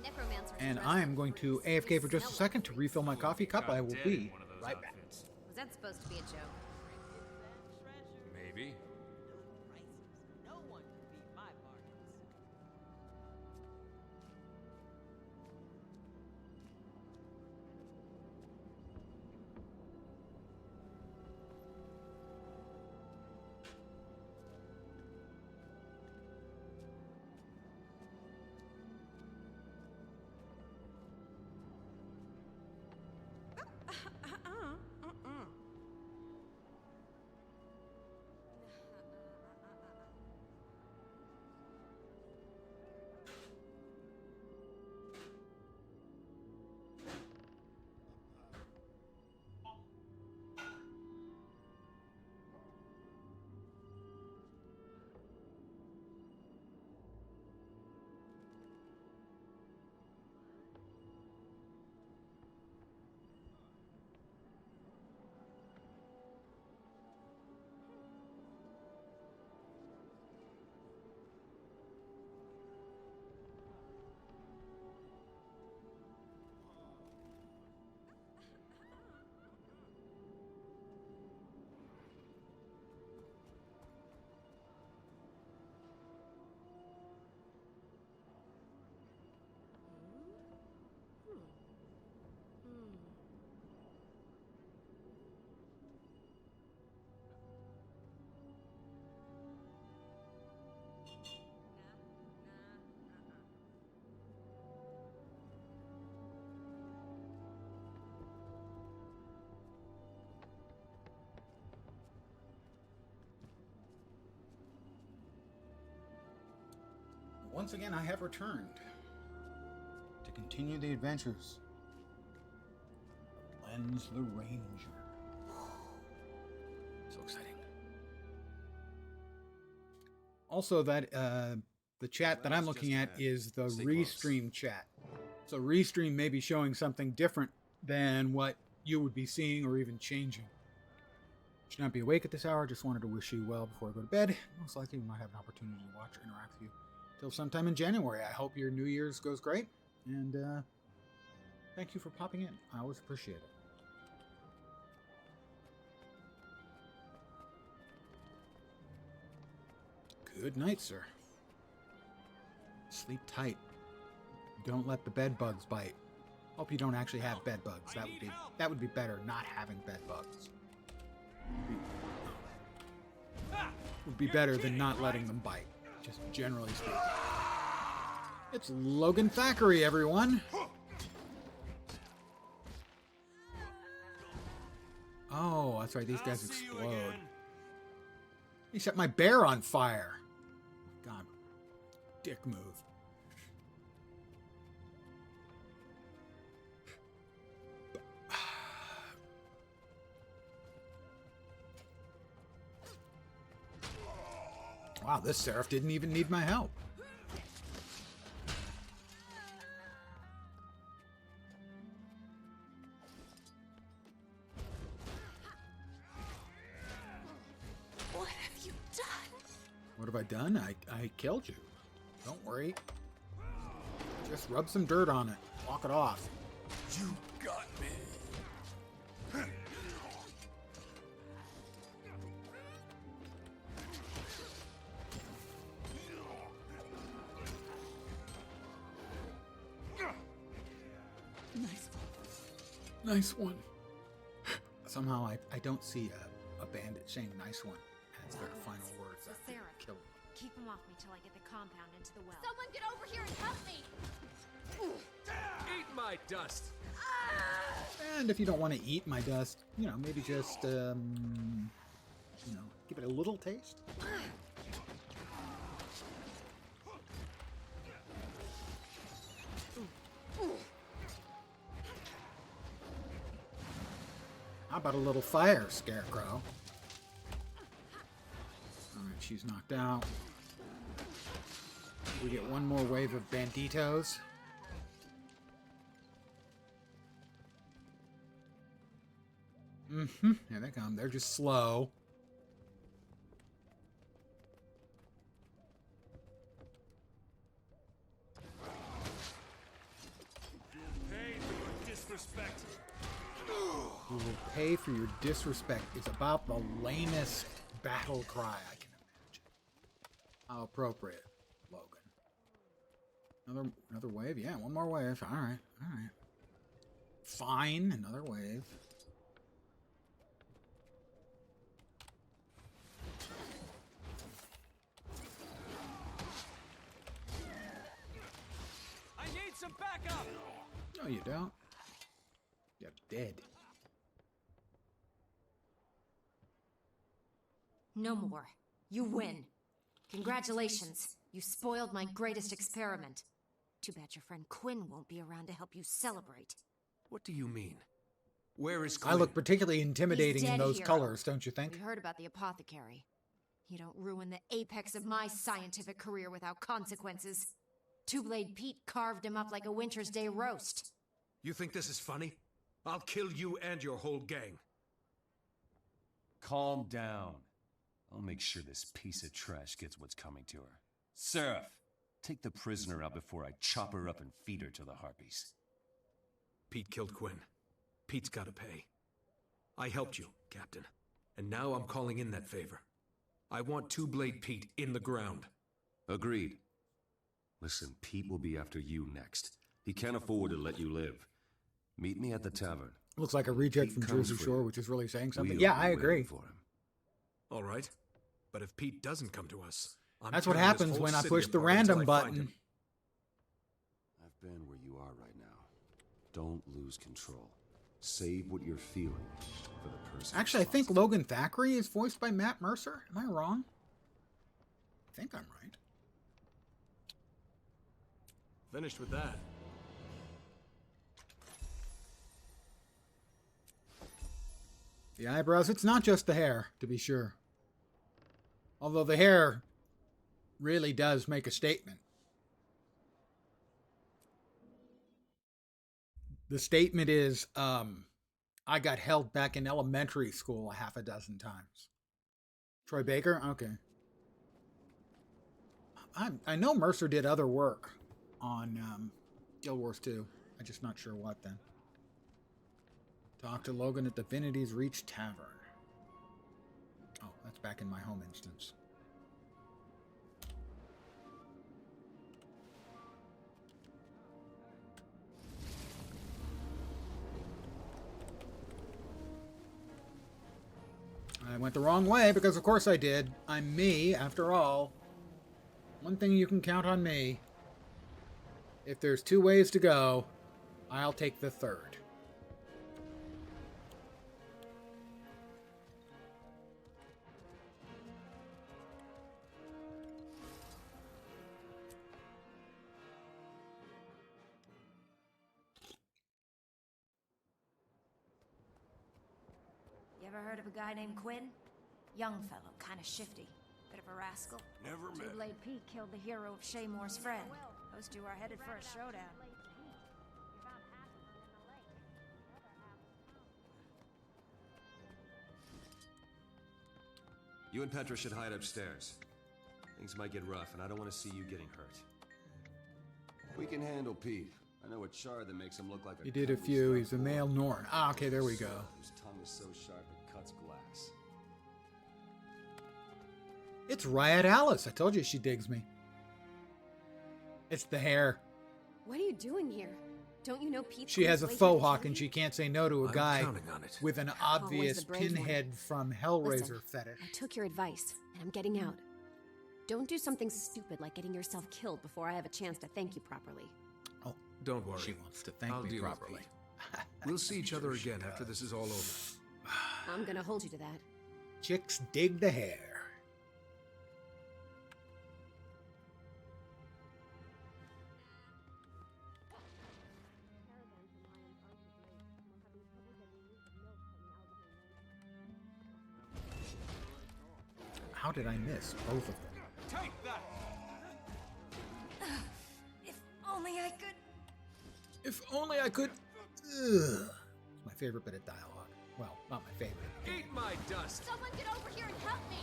Necromancer. And I am going to AFK for just a second to refill my coffee cup. I will be right back. Was that supposed to be a joke? Maybe. Once again, I have returned to continue the adventures. Lens the Ranger. So exciting. Also, that the chat that I'm looking at is the Restream chat. So Restream may be showing something different than what you would be seeing or even changing. Should not be awake at this hour. Just wanted to wish you well before I go to bed. Most likely we might have an opportunity to watch or interact with you till sometime in January. I hope your New Year's goes great. And thank you for popping in. I always appreciate it. Good night, sir. Sleep tight. Don't let the bed bugs bite. Hope you don't actually have bed bugs. That would be better, not having bed bugs. Would be better than not letting them bite. Just generally speaking. It's Logan Thackeray, everyone. Oh, that's right. These guys explode. He set my bear on fire. God, dick move. Wow, this Seraph didn't even need my help. What have you done? What have I done? I killed you. Don't worry. Just rub some dirt on it. Walk it off. You got me. Nice one. Somehow I don't see a bandit saying nice one as their final words after Sarah, kill them. keep him off me till I get the compound into the well. Someone get over here and help me! Eat my dust! And if you don't want to eat my dust, you know, maybe just, you know, give it a little taste. How about a little fire, Scarecrow? Alright, she's knocked out. We get one more wave of banditos. Here they come. They're just slow. Pay for your disrespect. You will pay for your disrespect is about the lamest battle cry I can imagine. How appropriate, Logan. Another wave? Yeah, one more wave. Alright, alright. Fine, another wave. I need some backup. No, you don't. You're dead. No more. You win. Congratulations. You spoiled my greatest experiment. Too bad your friend Quinn won't be around to help you celebrate. What do you mean? Where is Quinn? I look particularly intimidating He's in dead, those hero. colors, don't you think? We heard about the apothecary. You don't ruin the apex of my scientific career without consequences. Two-Blade Pete carved him up like a winter's day roast. You think this is funny? I'll kill you and your whole gang. Calm down. I'll make sure this piece of trash gets what's coming to her. Seraph, take the prisoner out before I chop her up and feed her to the harpies. Pete killed Quinn. Pete's gotta pay. I helped you, Captain. And now I'm calling in that favor. I want Two-Blade Pete in the ground. Agreed. Listen, Pete will be after you next. He can't afford to let you live. Meet me at the tavern. Looks like a reject Pete from comes Jersey for Shore, you. which is really saying something. We'll Yeah, be I agree. waiting for him. All right. But if Pete doesn't come to us, I'm That's what tearing this happens whole when I city push the apart until random I find button. him. I've been where you are right now. Don't lose control. Save what you're feeling for the person. Actually, I think Logan Thackeray is voiced by Matt Mercer. Am I wrong? I think I'm right. Finished with that. The eyebrows, it's not just the hair, to be sure. Although the hair really does make a statement. The statement is, I got held back in elementary school a half a dozen times. Troy Baker? Okay. I know Mercer did other work on Guild Wars 2. I'm just not sure what then. Talk to Logan at Divinity's Reach Tavern. Oh, that's back in my home instance. I went the wrong way because of course I did. I'm me, after all. One thing you can count on me. If there's two ways to go, I'll take the third. You ever heard of a guy named Quinn? Young fellow, kind of shifty. Bit of a rascal. Never met. Two-Blade Pete killed the hero of Shaymore's friend. Those two are headed for a showdown. You and Petra should hide upstairs. Things might get rough, and I don't want to see you getting hurt. We can handle Pete. I know a char that makes him look like a... He did a few. He's a male Norn. Ah, okay, there we go. Whose tongue is so sharp it cuts glass. It's Riot Alice. I told you she digs me. It's the hair. What are you doing here? Don't you know Pete? She has a faux hawk and she can't say no to a guy with an obvious pinhead from Hellraiser fetish. I took your advice, and I'm getting out. Don't do something stupid like getting yourself killed before I have a chance to thank you properly. Oh, don't worry. She wants to thank me properly. We'll see each other again after this is all over. I'm gonna hold you to that. Chicks dig the hair. How did I miss both of them? Take that! If only I could... If only I could... Ugh. It's my favorite bit of dialogue. Well, not my favorite. Eat my dust! Someone get over here and help me!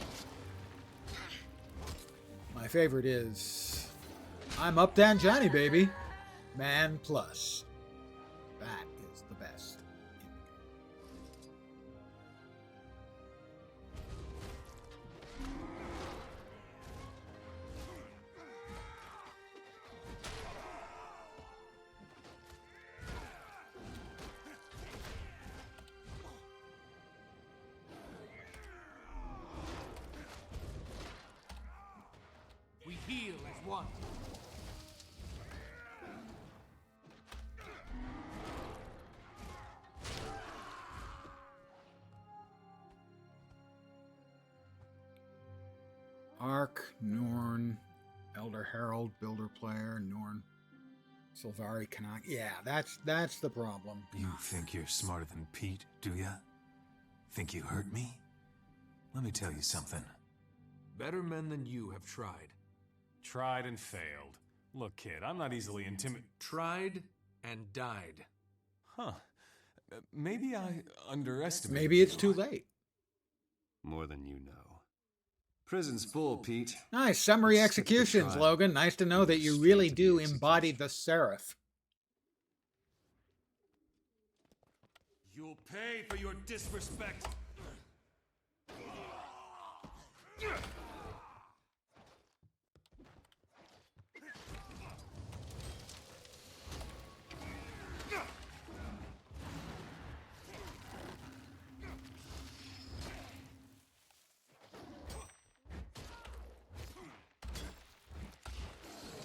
My favorite is... I'm up Dan Johnny, baby. Man plus. That is the best. We heal as one. Ark, Norn, Elder Herald, Builder Player, Norn, Sylvari, Kanak. Yeah, that's the problem. You think you're smarter than Pete, do ya? Think you hurt me? Let me tell you something. Better men than you have tried. Tried and failed. Look, kid, I'm not easily intimidated. Tried and died. Huh. Maybe I underestimated. Maybe it's too late. More than you know. Prison's full, Pete. Nice summary executions, Logan. Nice to know that you really do embody the seraph. You'll pay for your disrespect.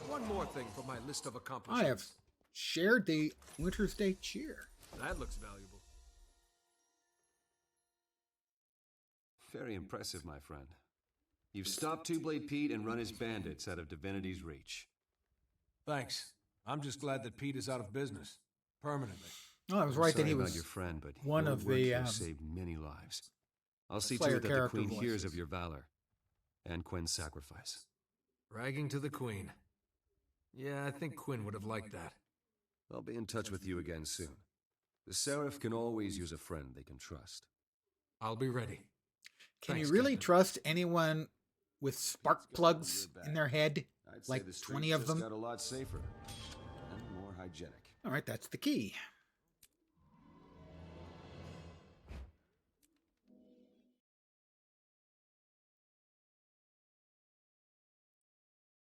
One more thing for my list of accomplishments. I have shared the Winter's Day cheer. That looks valuable. Very impressive, my friend. You've stopped Two-Blade Pete and run his bandits out of Divinity's Reach. Thanks. I'm just glad that Pete is out of business. Permanently. Oh, I was I'm right that sorry he about was your friend, but one your of work the here saved many lives. I'll see to Slayer it that the character Queen hears voices. of your valor and Quinn's sacrifice. Bragging to the Queen. Yeah, I think Quinn would have liked that. I'll be in touch with you again soon. The Seraph can always use a friend they can trust. I'll be ready. Can Thanks, you really Captain. trust anyone with spark plugs in their head? I'd say Like the 20 streets of just them? got a lot safer and more hygienic. All right, that's the key.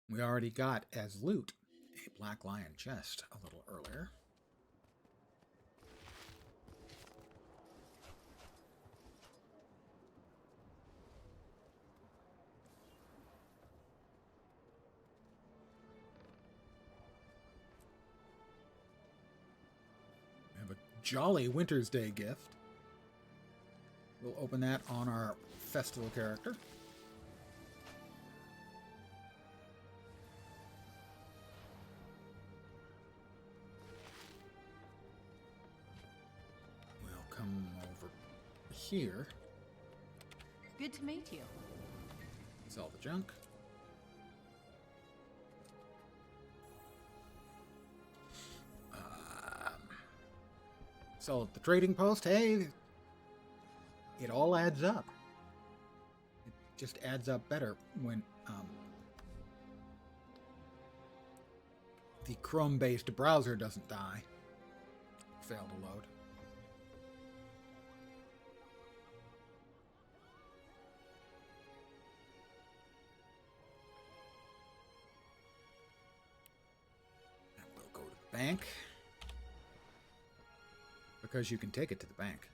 We already got as loot a Black Lion chest a little earlier. We have a jolly Winter's Day gift. We'll open that on our festival character. We'll come over here. Good to meet you. Sell the junk. Sell at the trading post. Hey, it all adds up. It just adds up better when the Chrome-based browser doesn't die. Fail to load. And we'll go to the bank. Because you can take it to the bank.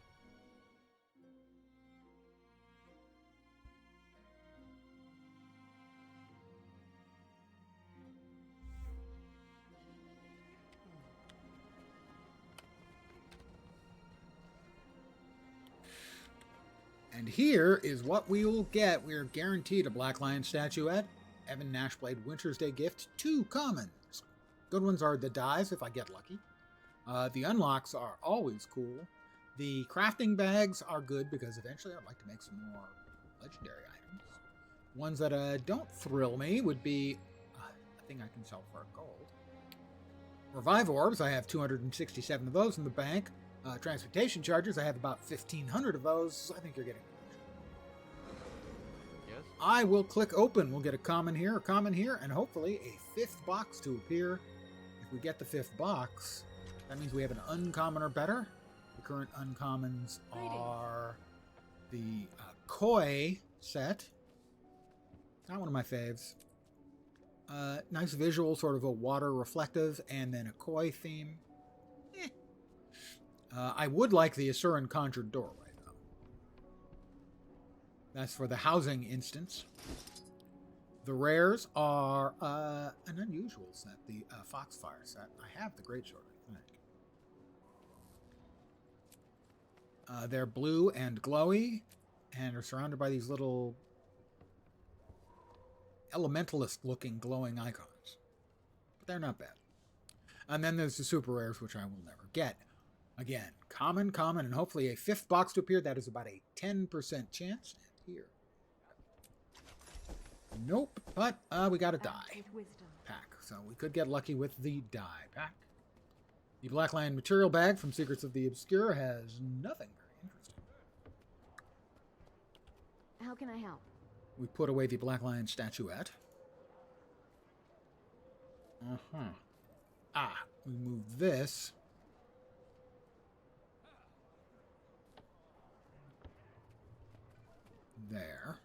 And here is what we will get. We are guaranteed a Black Lion statuette, Evan Nashblade Winter's Day gift, 2 commons. Good ones are the dies, if I get lucky. The unlocks are always cool. The crafting bags are good because eventually I'd like to make some more legendary items. Ones that don't thrill me would be a thing I can sell for gold. Revive orbs, I have 267 of those in the bank. Transportation charges, I have about 1,500 of those. I think you're getting Yes? I will click open. We'll get a common here, and hopefully a 5th box to appear. If we get the 5th box, that means we have an uncommon or better. The current uncommons are the Koi set. Not one of my faves. Nice visual, sort of a water reflective, and then a Koi theme. I would like the Asuran Conjured Doorway, though. That's for the housing instance. The rares are an unusual set, the Foxfire set. I have the Greatsword, I think. They're blue and glowy, and are surrounded by these little elementalist-looking glowing icons. But they're not bad. And then there's the super rares, which I will never get. Again, common, and hopefully a 5th box to appear. That is about a 10% chance. And here. Nope, but we got a die pack. So we could get lucky with the die pack. The Black Lion material bag from Secrets of the Obscure has nothing very interesting. How can I help? We put away the Black Lion statuette. We move this. There.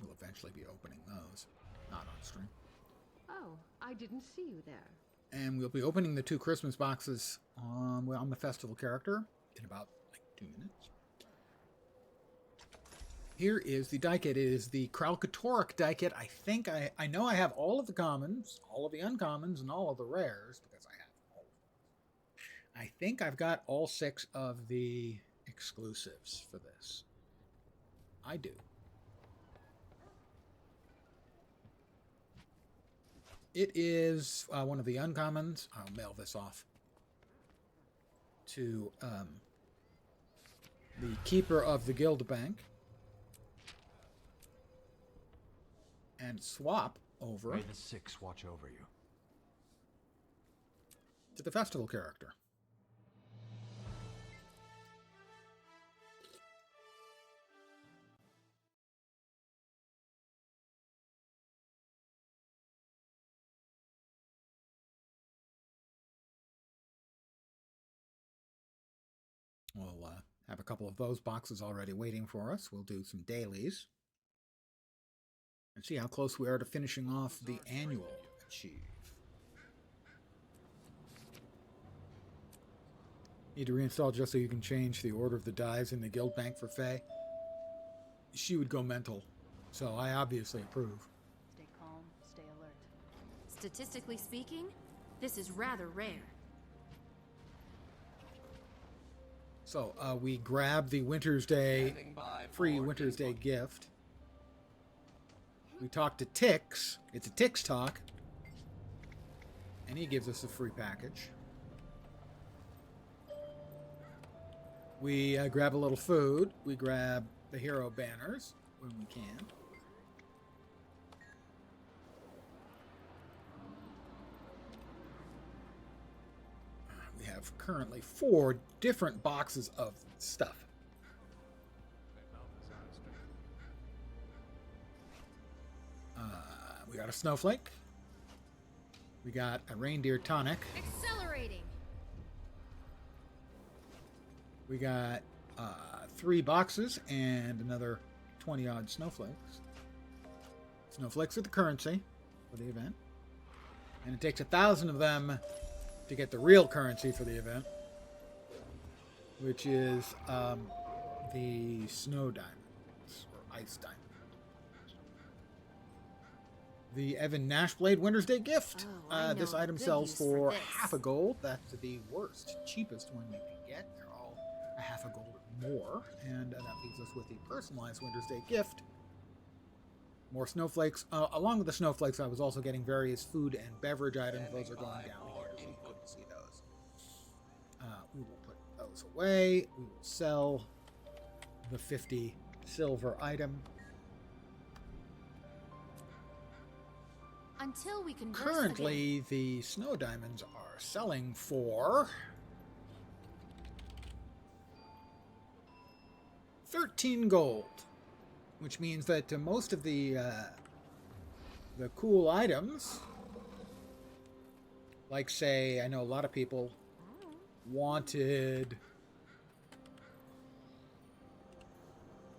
We'll eventually be opening those. Not on stream. Oh, I didn't see you there. And we'll be opening the 2 Christmas boxes on the festival character in about 2 minutes. Here is the die kit. It is the Kralkatorok die kit. I think I know I have all of the commons, all of the uncommons, and all of the rares because I have all of them. I think I've got all 6 of the exclusives for this. I do. It is one of the uncommons. I'll mail this off to the keeper of the guild bank and swap over May the Six watch over you. to the festival character. We'll have a couple of those boxes already waiting for us. We'll do some dailies and see how close we are to finishing off the annual achieve. Need to reinstall just so you can change the order of the dies in the guild bank for Faye. She would go mental, so I obviously approve. Stay calm, stay alert. Statistically speaking, this is rather rare. So we grab the Winter's Day, free Winter's Day gift. We talk to Tix. It's a Tix talk. And he gives us a free package. We grab a little food. We grab the hero banners when we can. We have currently 4 different boxes of stuff. We got a snowflake. We got a reindeer tonic. Accelerating. We got 3 boxes and another 20-odd snowflakes. Snowflakes are the currency for the event. And it takes 1,000 of them to get the real currency for the event, which is the snow diamonds, or ice diamonds. The Evan Nashblade Winter's Day gift. This item sells for half a gold. That's the worst, cheapest one you can get. They're all a half a gold or more. And that leaves us with the personalized Winter's Day gift. More snowflakes. Along with the snowflakes, I was also getting various food and beverage items. Those are going down here, so you couldn't see those. We will put those away. We will sell the 50 silver item. Until we can Currently, the snow diamonds are selling for 13 gold, which means that most of the cool items, like say, I know a lot of people wanted.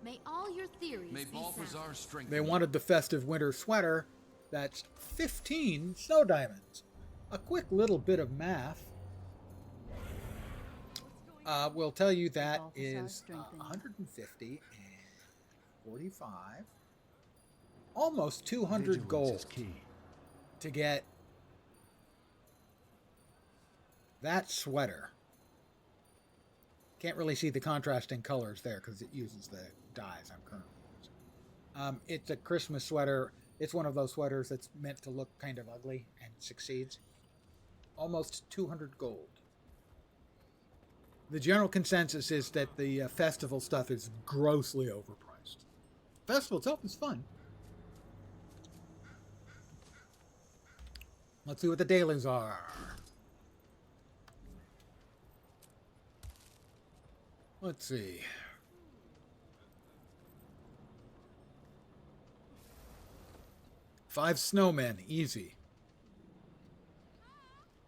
May all your theories May be Balthazar strengthen They wanted the festive winter sweater. That's 15 snow diamonds. A quick little bit of math will tell you that is 150 and 45, almost 200 gold to get that sweater. Can't really see the contrasting colors there because it uses the dyes I'm currently using. It's a Christmas sweater. It's one of those sweaters that's meant to look kind of ugly and succeeds. Almost 200 gold. The general consensus is that the festival stuff is grossly overpriced. The festival itself is fun. Let's see what the dailies are. Let's see. Five snowmen, easy.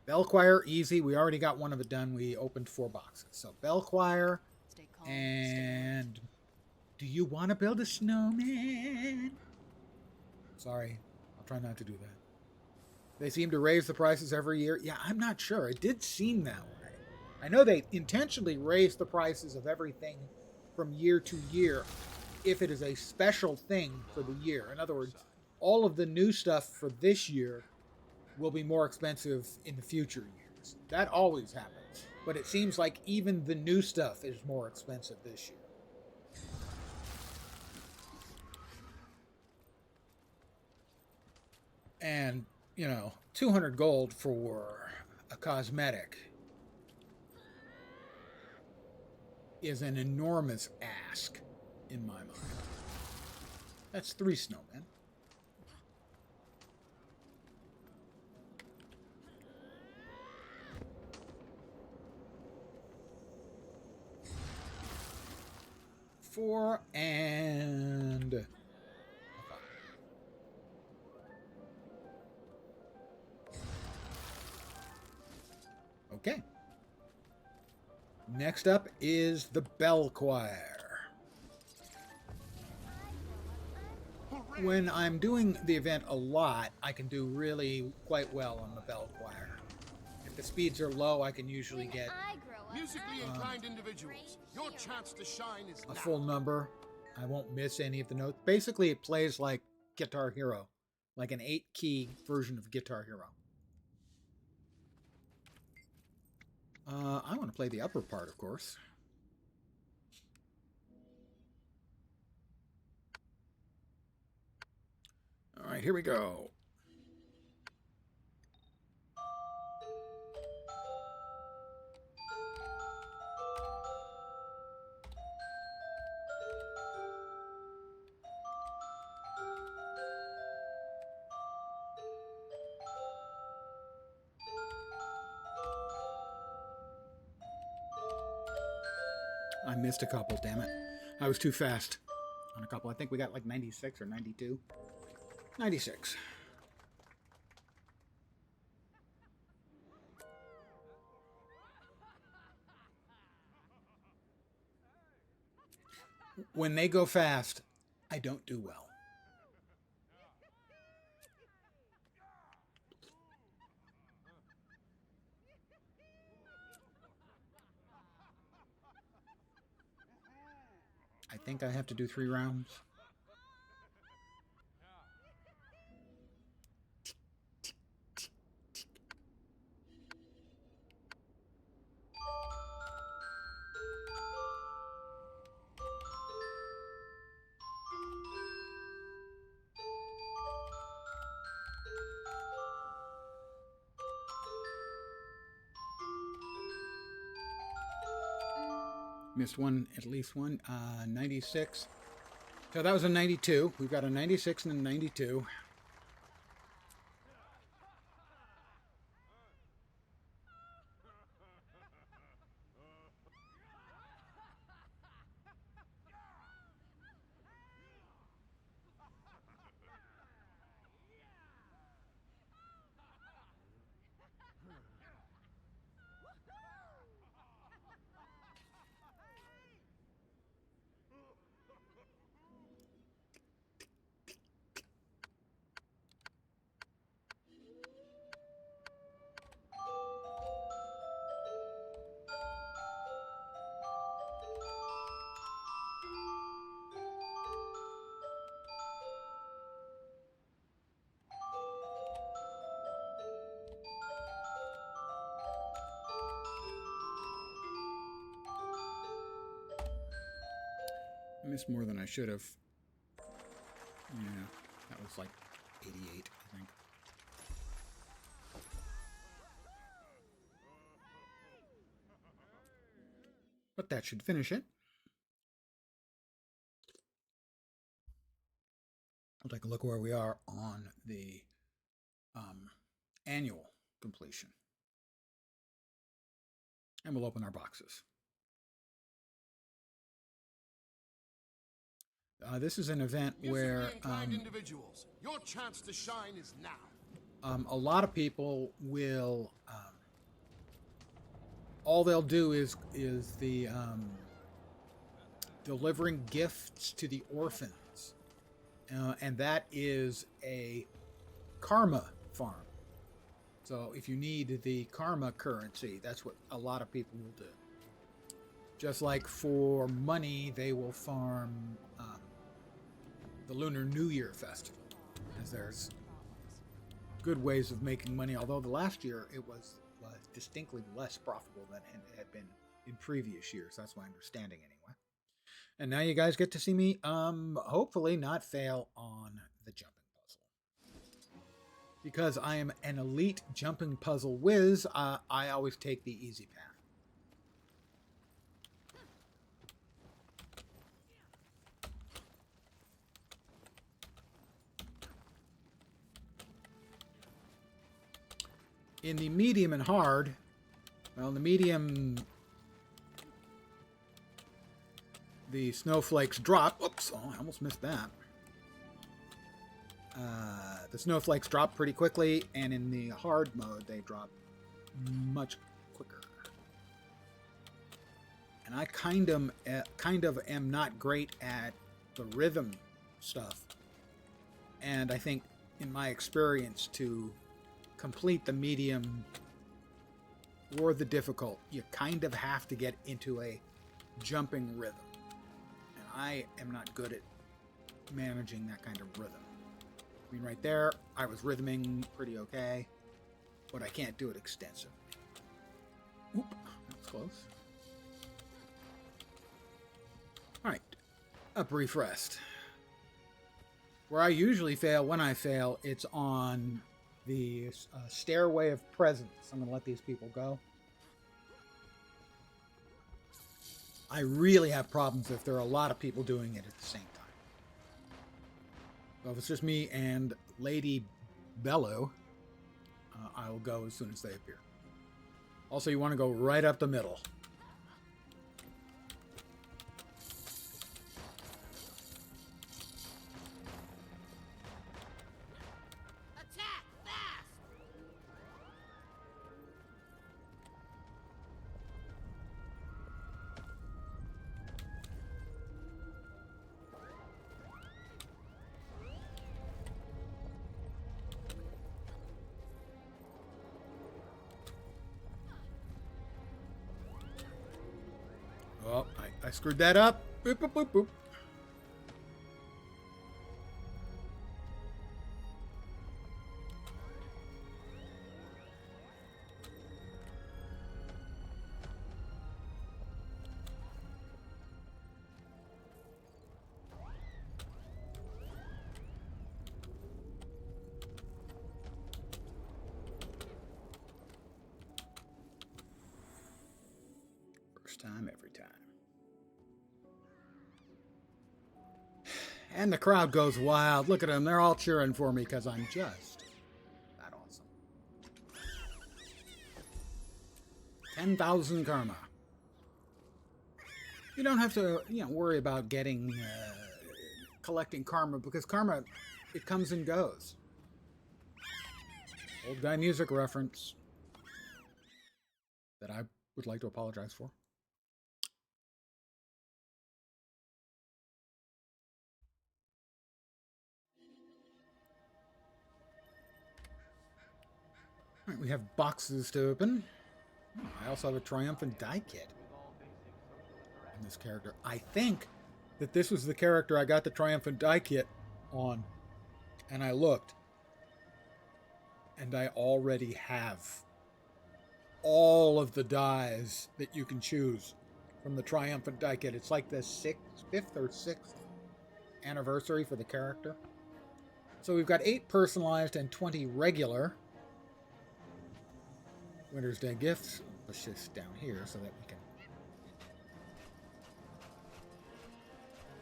Bell choir, easy. We already got one of it done. We opened 4 boxes. So bell choir, and do you want to build a snowman? Sorry, I'll try not to do that. They seem to raise the prices every year. Yeah, I'm not sure. It did seem that way. I know they intentionally raise the prices of everything from year to year if it is a special thing for the year. In other words, all of the new stuff for this year will be more expensive in the future years. That always happens. But it seems like even the new stuff is more expensive this year. And you know, 200 gold for a cosmetic is an enormous ask in my mind. That's 3 snowmen. Four and okay. Next up is the Bell Choir. When I'm doing the event a lot, I can do really quite well on the Bell Choir. If the speeds are low, I can usually get Musically inclined individuals, your chance to shine is a now. full number. I won't miss any of the notes. Basically, it plays like Guitar Hero, like an 8-key version of Guitar Hero. I want to play the upper part, of course. All right, here we go. I missed a couple, damn it. I was too fast on a couple. I think we got like 96 or 92. 96. When they go fast, I don't do well. I think I have to do 3 rounds. Missed one, at least one. 96. So that was a 92. We've got a 96 and a 92. I missed more than I should have. Yeah, that was like 88, I think. But that should finish it. I'll take a look where we are on the annual completion. And we'll open our boxes. This is an event where individuals, your chance to shine is now. A lot of people will all they'll do is the delivering gifts to the orphans, and that is a karma farm. So if you need the karma currency, that's what a lot of people will do. Just like for money, they will farm the Lunar New Year Festival, as there's good ways of making money, although the last year it was distinctly less profitable than it had been in previous years. That's my understanding anyway. And now you guys get to see me hopefully not fail on the jumping puzzle. Because I am an elite jumping puzzle whiz, I always take the easy path. In the medium and hard, well, in the medium, the snowflakes drop. Oops, oh, I almost missed that. The snowflakes drop pretty quickly, and in the hard mode, they drop much quicker. And I kind of am not great at the rhythm stuff. And I think, in my experience, to complete the medium or the difficult, you kind of have to get into a jumping rhythm. And I am not good at managing that kind of rhythm. I mean, right there, I was rhythming pretty okay, but I can't do it extensively. Oop, that was close. All right, a brief rest. Where I usually fail, when I fail, it's on the Stairway of Presence. I'm going to let these people go. I really have problems if there are a lot of people doing it at the same time. So if it's just me and Lady Bello, I will go as soon as they appear. Also, you want to go right up the middle. Attack fast! Oh, I screwed that up. Boop, boop, boop, boop. First time, every time. And the crowd goes wild. Look at them. They're all cheering for me because I'm just that awesome. 10,000 karma. You don't have to, worry about collecting karma, because karma, it comes and goes. Old guy music reference that I would like to apologize for. All right, we have boxes to open. I also have a triumphant die kit in this character. I think that this was the character I got the triumphant die kit on, and I looked, and I already have all of the dies that you can choose from the triumphant die kit. It's like the 5th or 6th anniversary for the character. So we've got 8 personalized and 20 regular. Winter's Day gifts. Push this down here so that we can.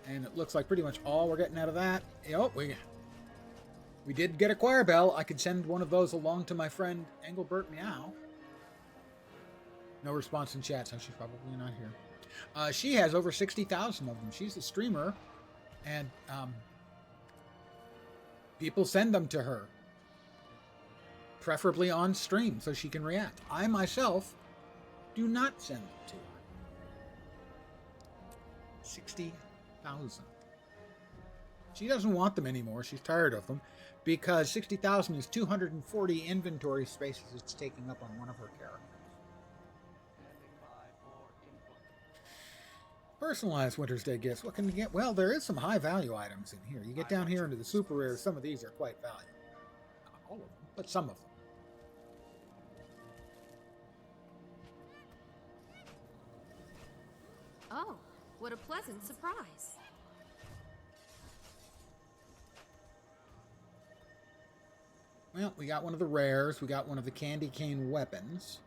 And it looks like pretty much all we're getting out of that. Oh, we did get a choir bell. I could send one of those along to my friend Engelbert Meow. No response in chat, so she's probably not here. She has over 60,000 of them. She's a streamer, and people send them to her. Preferably on stream, so she can react. I, myself, do not send them to her. 60,000. She doesn't want them anymore. She's tired of them, because 60,000 is 240 inventory spaces it's taking up on one of her characters. Personalized Winter's Day gifts. What can you get? Well, there is some high-value items in here. You get down here into the super rares, some of these are quite valuable. Not all of them, but some of them. Oh, what a pleasant surprise. Well, we got one of the rares. We got one of the candy cane weapons.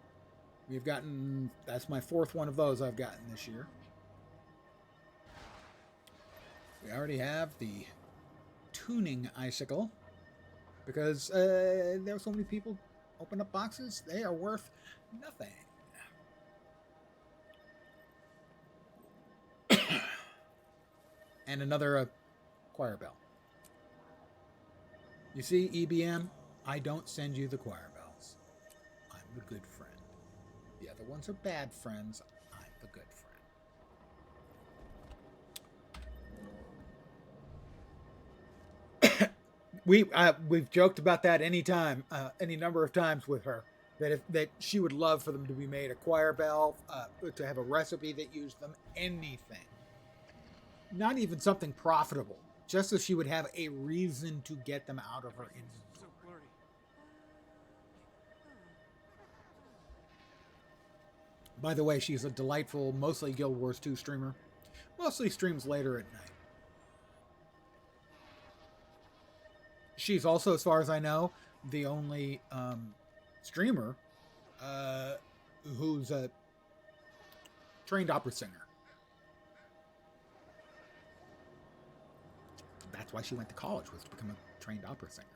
We've gotten... That's my 4th one of those I've gotten this year. We already have the tuning icicle. Because there are so many people open up boxes. They are worth nothing. And another choir bell. You see, EBM, I don't send you the choir bells. I'm the good friend. The other ones are bad friends. I'm the good friend. We've joked about that any number of times with her. That she would love for them to be made a choir bell, to have a recipe that used them, anything. Not even something profitable, just so she would have a reason to get them out of her inventory. By the way, she's a delightful, mostly Guild Wars 2 streamer. Mostly streams later at night. She's also, as far as I know, the only streamer who's a trained opera singer. That's why she went to college, was to become a trained opera singer.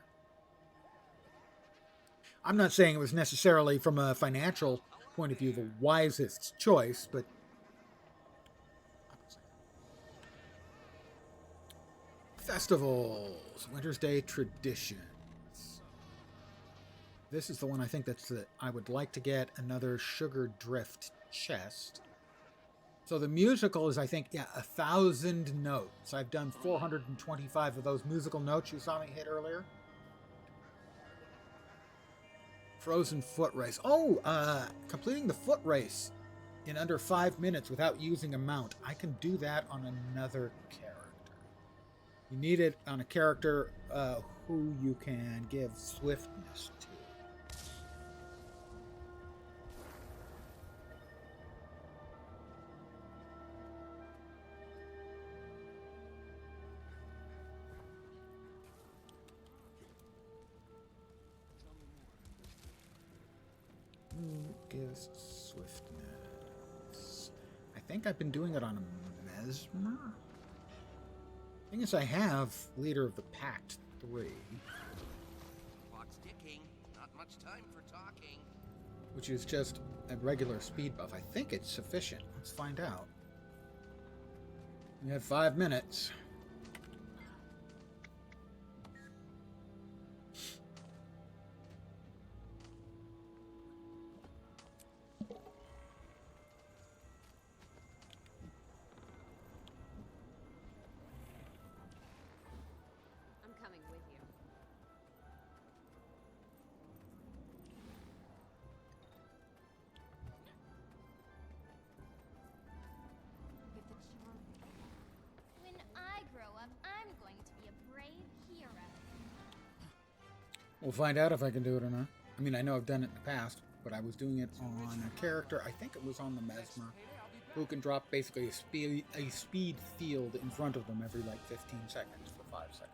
I'm not saying it was necessarily from a financial point of view the wisest choice, but festivals, Winter's Day traditions. This is the one I think I would like to get another Sugar Drift chest. So the musical is, I think, 1,000 notes. I've done 425 of those musical notes you saw me hit earlier. Frozen foot race. Oh, completing the foot race in under 5 minutes without using a mount. I can do that on another character. You need it on a character who you can give swiftness to. Gives swiftness. I think I've been doing it on a Mesmer. Thing is, I have Leader of the Pact 3. Clock's ticking. Not much time for talking. Which is just a regular speed buff. I think it's sufficient. Let's find out. We have 5 minutes. We'll find out if I can do it or not. I mean, I know I've done it in the past, but I was doing it on a character, I think it was on the Mesmer, who can drop basically a speed field in front of them every like 15 seconds for 5 seconds.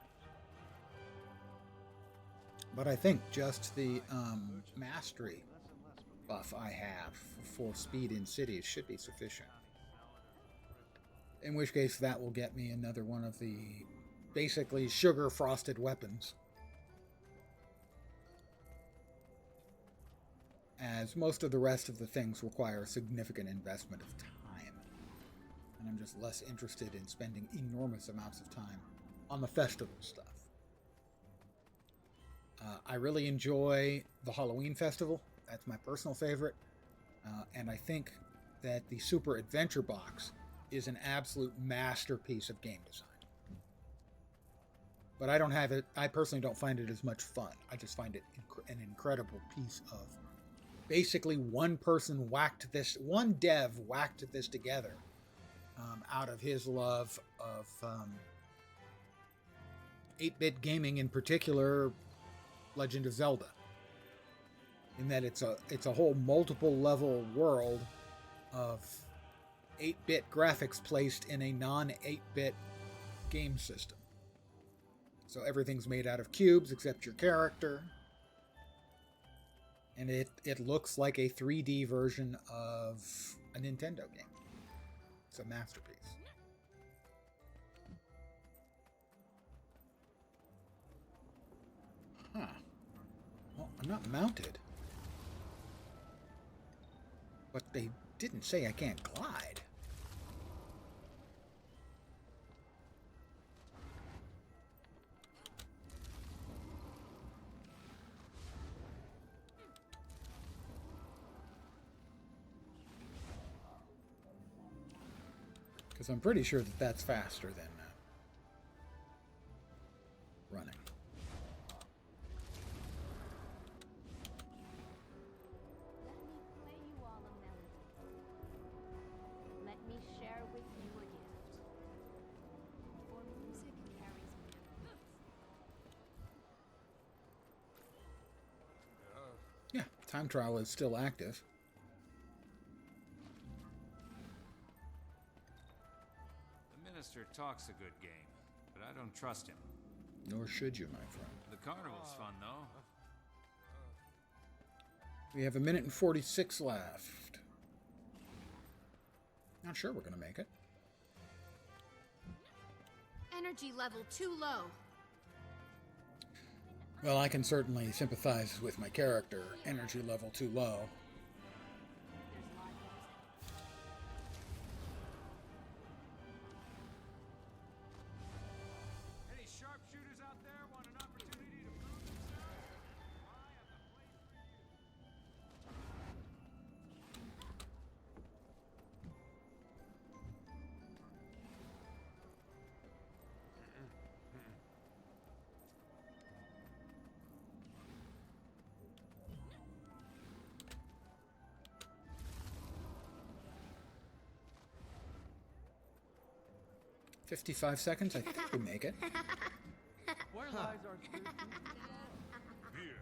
But I think just the mastery buff I have for speed in cities should be sufficient. In which case that will get me another one of the basically sugar frosted weapons. As most of the rest of the things require a significant investment of time. And I'm just less interested in spending enormous amounts of time on the festival stuff. I really enjoy the Halloween Festival. That's my personal favorite. And I think that the Super Adventure Box is an absolute masterpiece of game design. But I don't have it, I personally don't find it as much fun. I just find it an incredible piece of... Basically, one dev whacked this together out of his love of 8-bit gaming, in particular, Legend of Zelda. In that it's a whole multiple level world of 8-bit graphics placed in a non-8-bit game system. So everything's made out of cubes except your character. And it looks like a 3D version of a Nintendo game. It's a masterpiece. Huh. Well, I'm not mounted. But they didn't say I can't glide. Because I'm pretty sure that that's faster than running. Let me share with you a gift. For music carries memories. Yeah, time trial is still active. The minister talks a good game, but I don't trust him. Nor should you, my friend. The carnival's fun, though. We have 1 minute and 46 left. Not sure we're going to make it. Energy level too low. Well, I can certainly sympathize with my character. Energy level too low. Any sharpshooters out there want an opportunity to prove themselves? I have the place for you. 55 seconds? I think we make it. Where lies our truth? Here.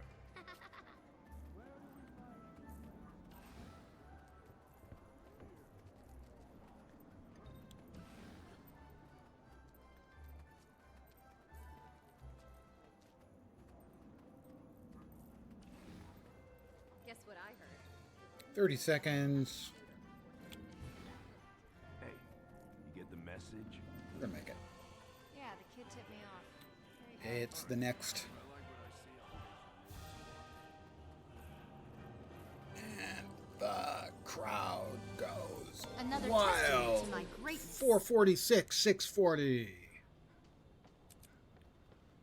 Guess what I heard? 30 seconds. Hey, you get the message? We're gonna make it. Yeah, the kid tipped me off. It's the next. And the crowd goes Another wild. testament to my greatness. 446, 640.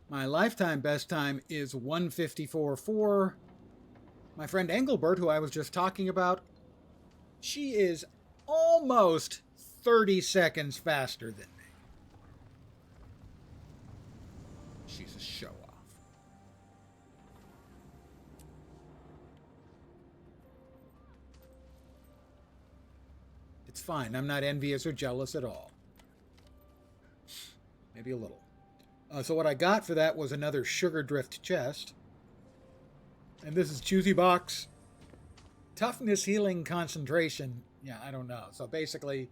My lifetime best time is 154.4. My friend Engelbert, who I was just talking about, she is almost 30 seconds faster than me. She's a show-off. It's fine. I'm not envious or jealous at all. Maybe a little. So what I got for that was another Sugar Drift chest. And this is Choosy Box. Toughness, healing, concentration. Yeah, I don't know. So basically,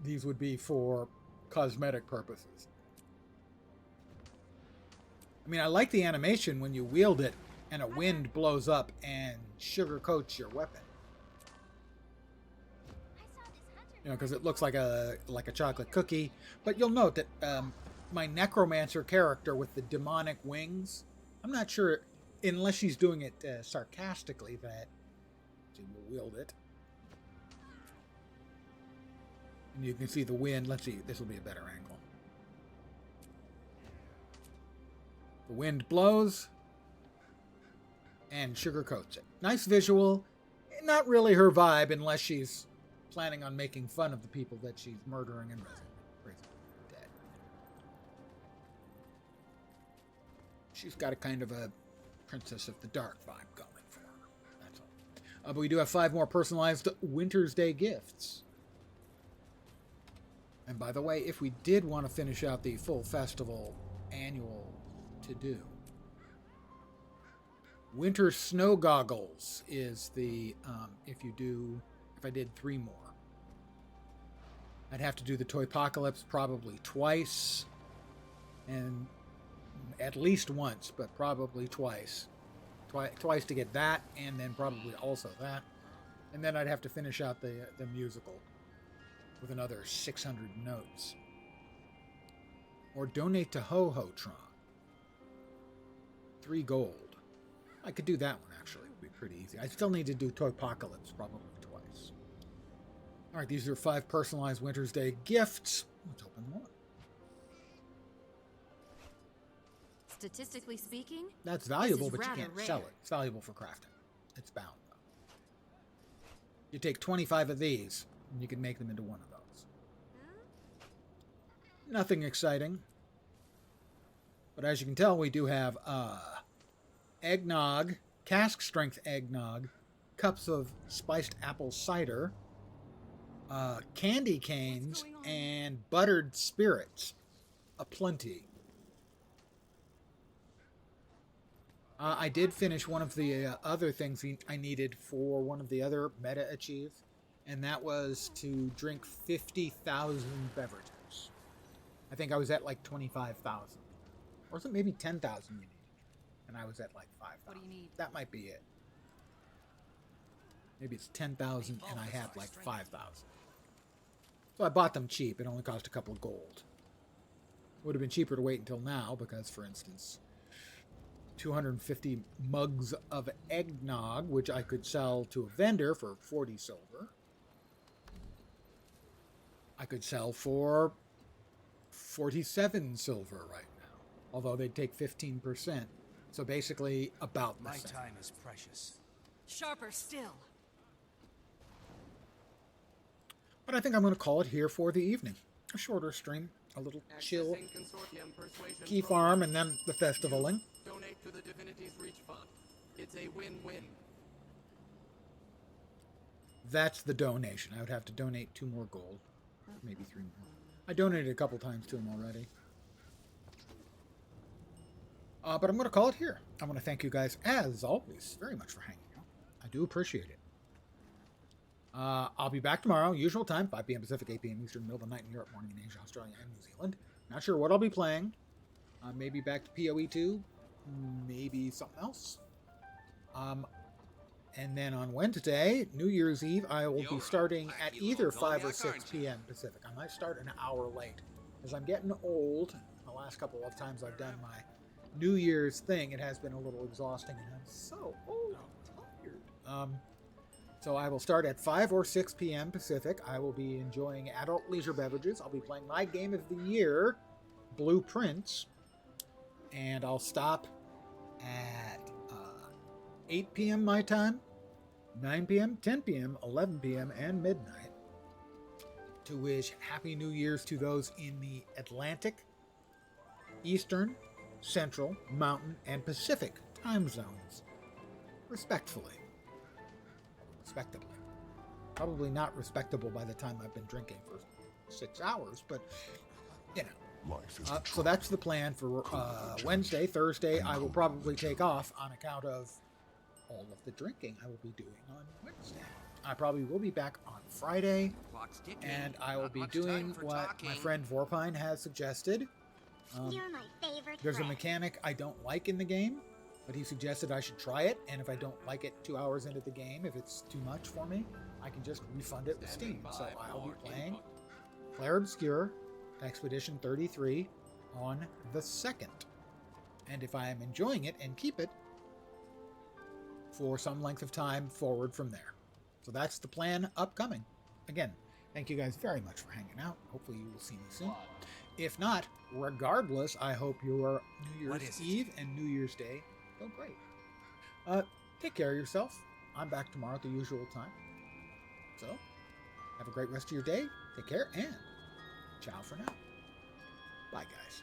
these would be for cosmetic purposes. I mean, I like the animation when you wield it and a wind blows up and sugar coats your weapon. You know, because it looks like a chocolate cookie. But you'll note that my necromancer character with the demonic wings, I'm not sure, unless she's doing it sarcastically, that she will wield it. And you can see the wind. Let's see, this will be a better angle. The wind blows and sugar coats it. Nice visual. Not really her vibe unless she's planning on making fun of the people that she's murdering and raising dead. She's got a kind of a Princess of the Dark vibe going for her. That's all. But we do have 5 more personalized Winter's Day gifts. And by the way, if we did want to finish out the full festival annual to-do, Winter Snow Goggles is the, if I did 3 more. I'd have to do the Toypocalypse probably twice, and at least once, but probably twice. twice to get that, and then probably also that. And then I'd have to finish out the musical with another 600 notes. Or donate to Ho-Ho-Tron. 3 gold. I could do that one, actually. It would be pretty easy. I still need to do Toypocalypse probably twice. Alright, these are 5 personalized Winter's Day gifts. Let's open one. Statistically speaking, That's valuable, this is but you rather can't sell rare. it. It's valuable for crafting. It's bound, though. You take 25 of these, and you can make them into one of those. Nothing exciting. But as you can tell, we do have eggnog, cask strength eggnog, cups of spiced apple cider, candy canes, and buttered spirits aplenty. I did finish one of the other things I needed for one of the other meta achieves, and that was to drink 50,000 beverages. I think I was at like 25,000. Or was it maybe 10,000 you needed? And I was at like 5,000. What do you need? That might be it. Maybe it's 10,000 and I had like 5,000. So I bought them cheap. It only cost a couple of gold. Would have been cheaper to wait until now because, for instance, 250 mugs of eggnog, which I could sell to a vendor for 40 silver. I could sell for 47 silver right now, although they'd take 15%. So basically about the My same. time is precious. Sharper still. But I think I'm going to call it here for the evening. A shorter stream, a little chill. Keyfarm and then the festivaling. Donate to the Divinity's Reach Fund. It's a win-win. That's the donation. I would have to donate 2 more gold. Maybe 3 more. I donated a couple times to him already. But I'm going to call it here. I want to thank you guys, as always, very much for hanging out. I do appreciate it. I'll be back tomorrow, usual time, 5 p.m. Pacific, 8 p.m. Eastern, middle of the night in Europe, morning in Asia, Australia, and New Zealand. Not sure what I'll be playing. Maybe back to PoE 2. Maybe something else. And then on Wednesday, New Year's Eve, I will be starting at either 5 or 6 p.m. Pacific. I might start an hour late. As I'm getting old, the last couple of times I've done my New Year's thing, it has been a little exhausting, and I'm so old and tired. So I will start at 5 or 6 p.m. Pacific. I will be enjoying adult leisure beverages. I'll be playing my game of the year, Blueprints. And I'll stop at 8 p.m. my time, 9 p.m., 10 p.m., 11 p.m., and midnight to wish Happy New Year's to those in the Atlantic, Eastern, Central, Mountain, and Pacific time zones, respectfully. Respectably. Probably not respectable by the time I've been drinking for 6 hours, but, you know. So that's the plan for Wednesday. Thursday, I will probably take off on account of all of the drinking I will be doing on Wednesday. I probably will be back on Friday, and I will be doing what my friend Vorpine has suggested. You're my favorite There's a friend. mechanic I don't like in the game, but he suggested I should try it, and if I don't like it 2 hours into the game, if it's too much for me, I can just refund it with Steam. So I'll be playing Clair Obscure, Expedition 33 on the 2nd. And if I am enjoying it and keep it for some length of time forward from there. So that's the plan upcoming. Again, thank you guys very much for hanging out. Hopefully you will see me soon. If not, regardless, I hope your New Year's Eve and New Year's Day go great. Take care of yourself. I'm back tomorrow at the usual time. So, have a great rest of your day. Take care and ciao for now. Bye, guys.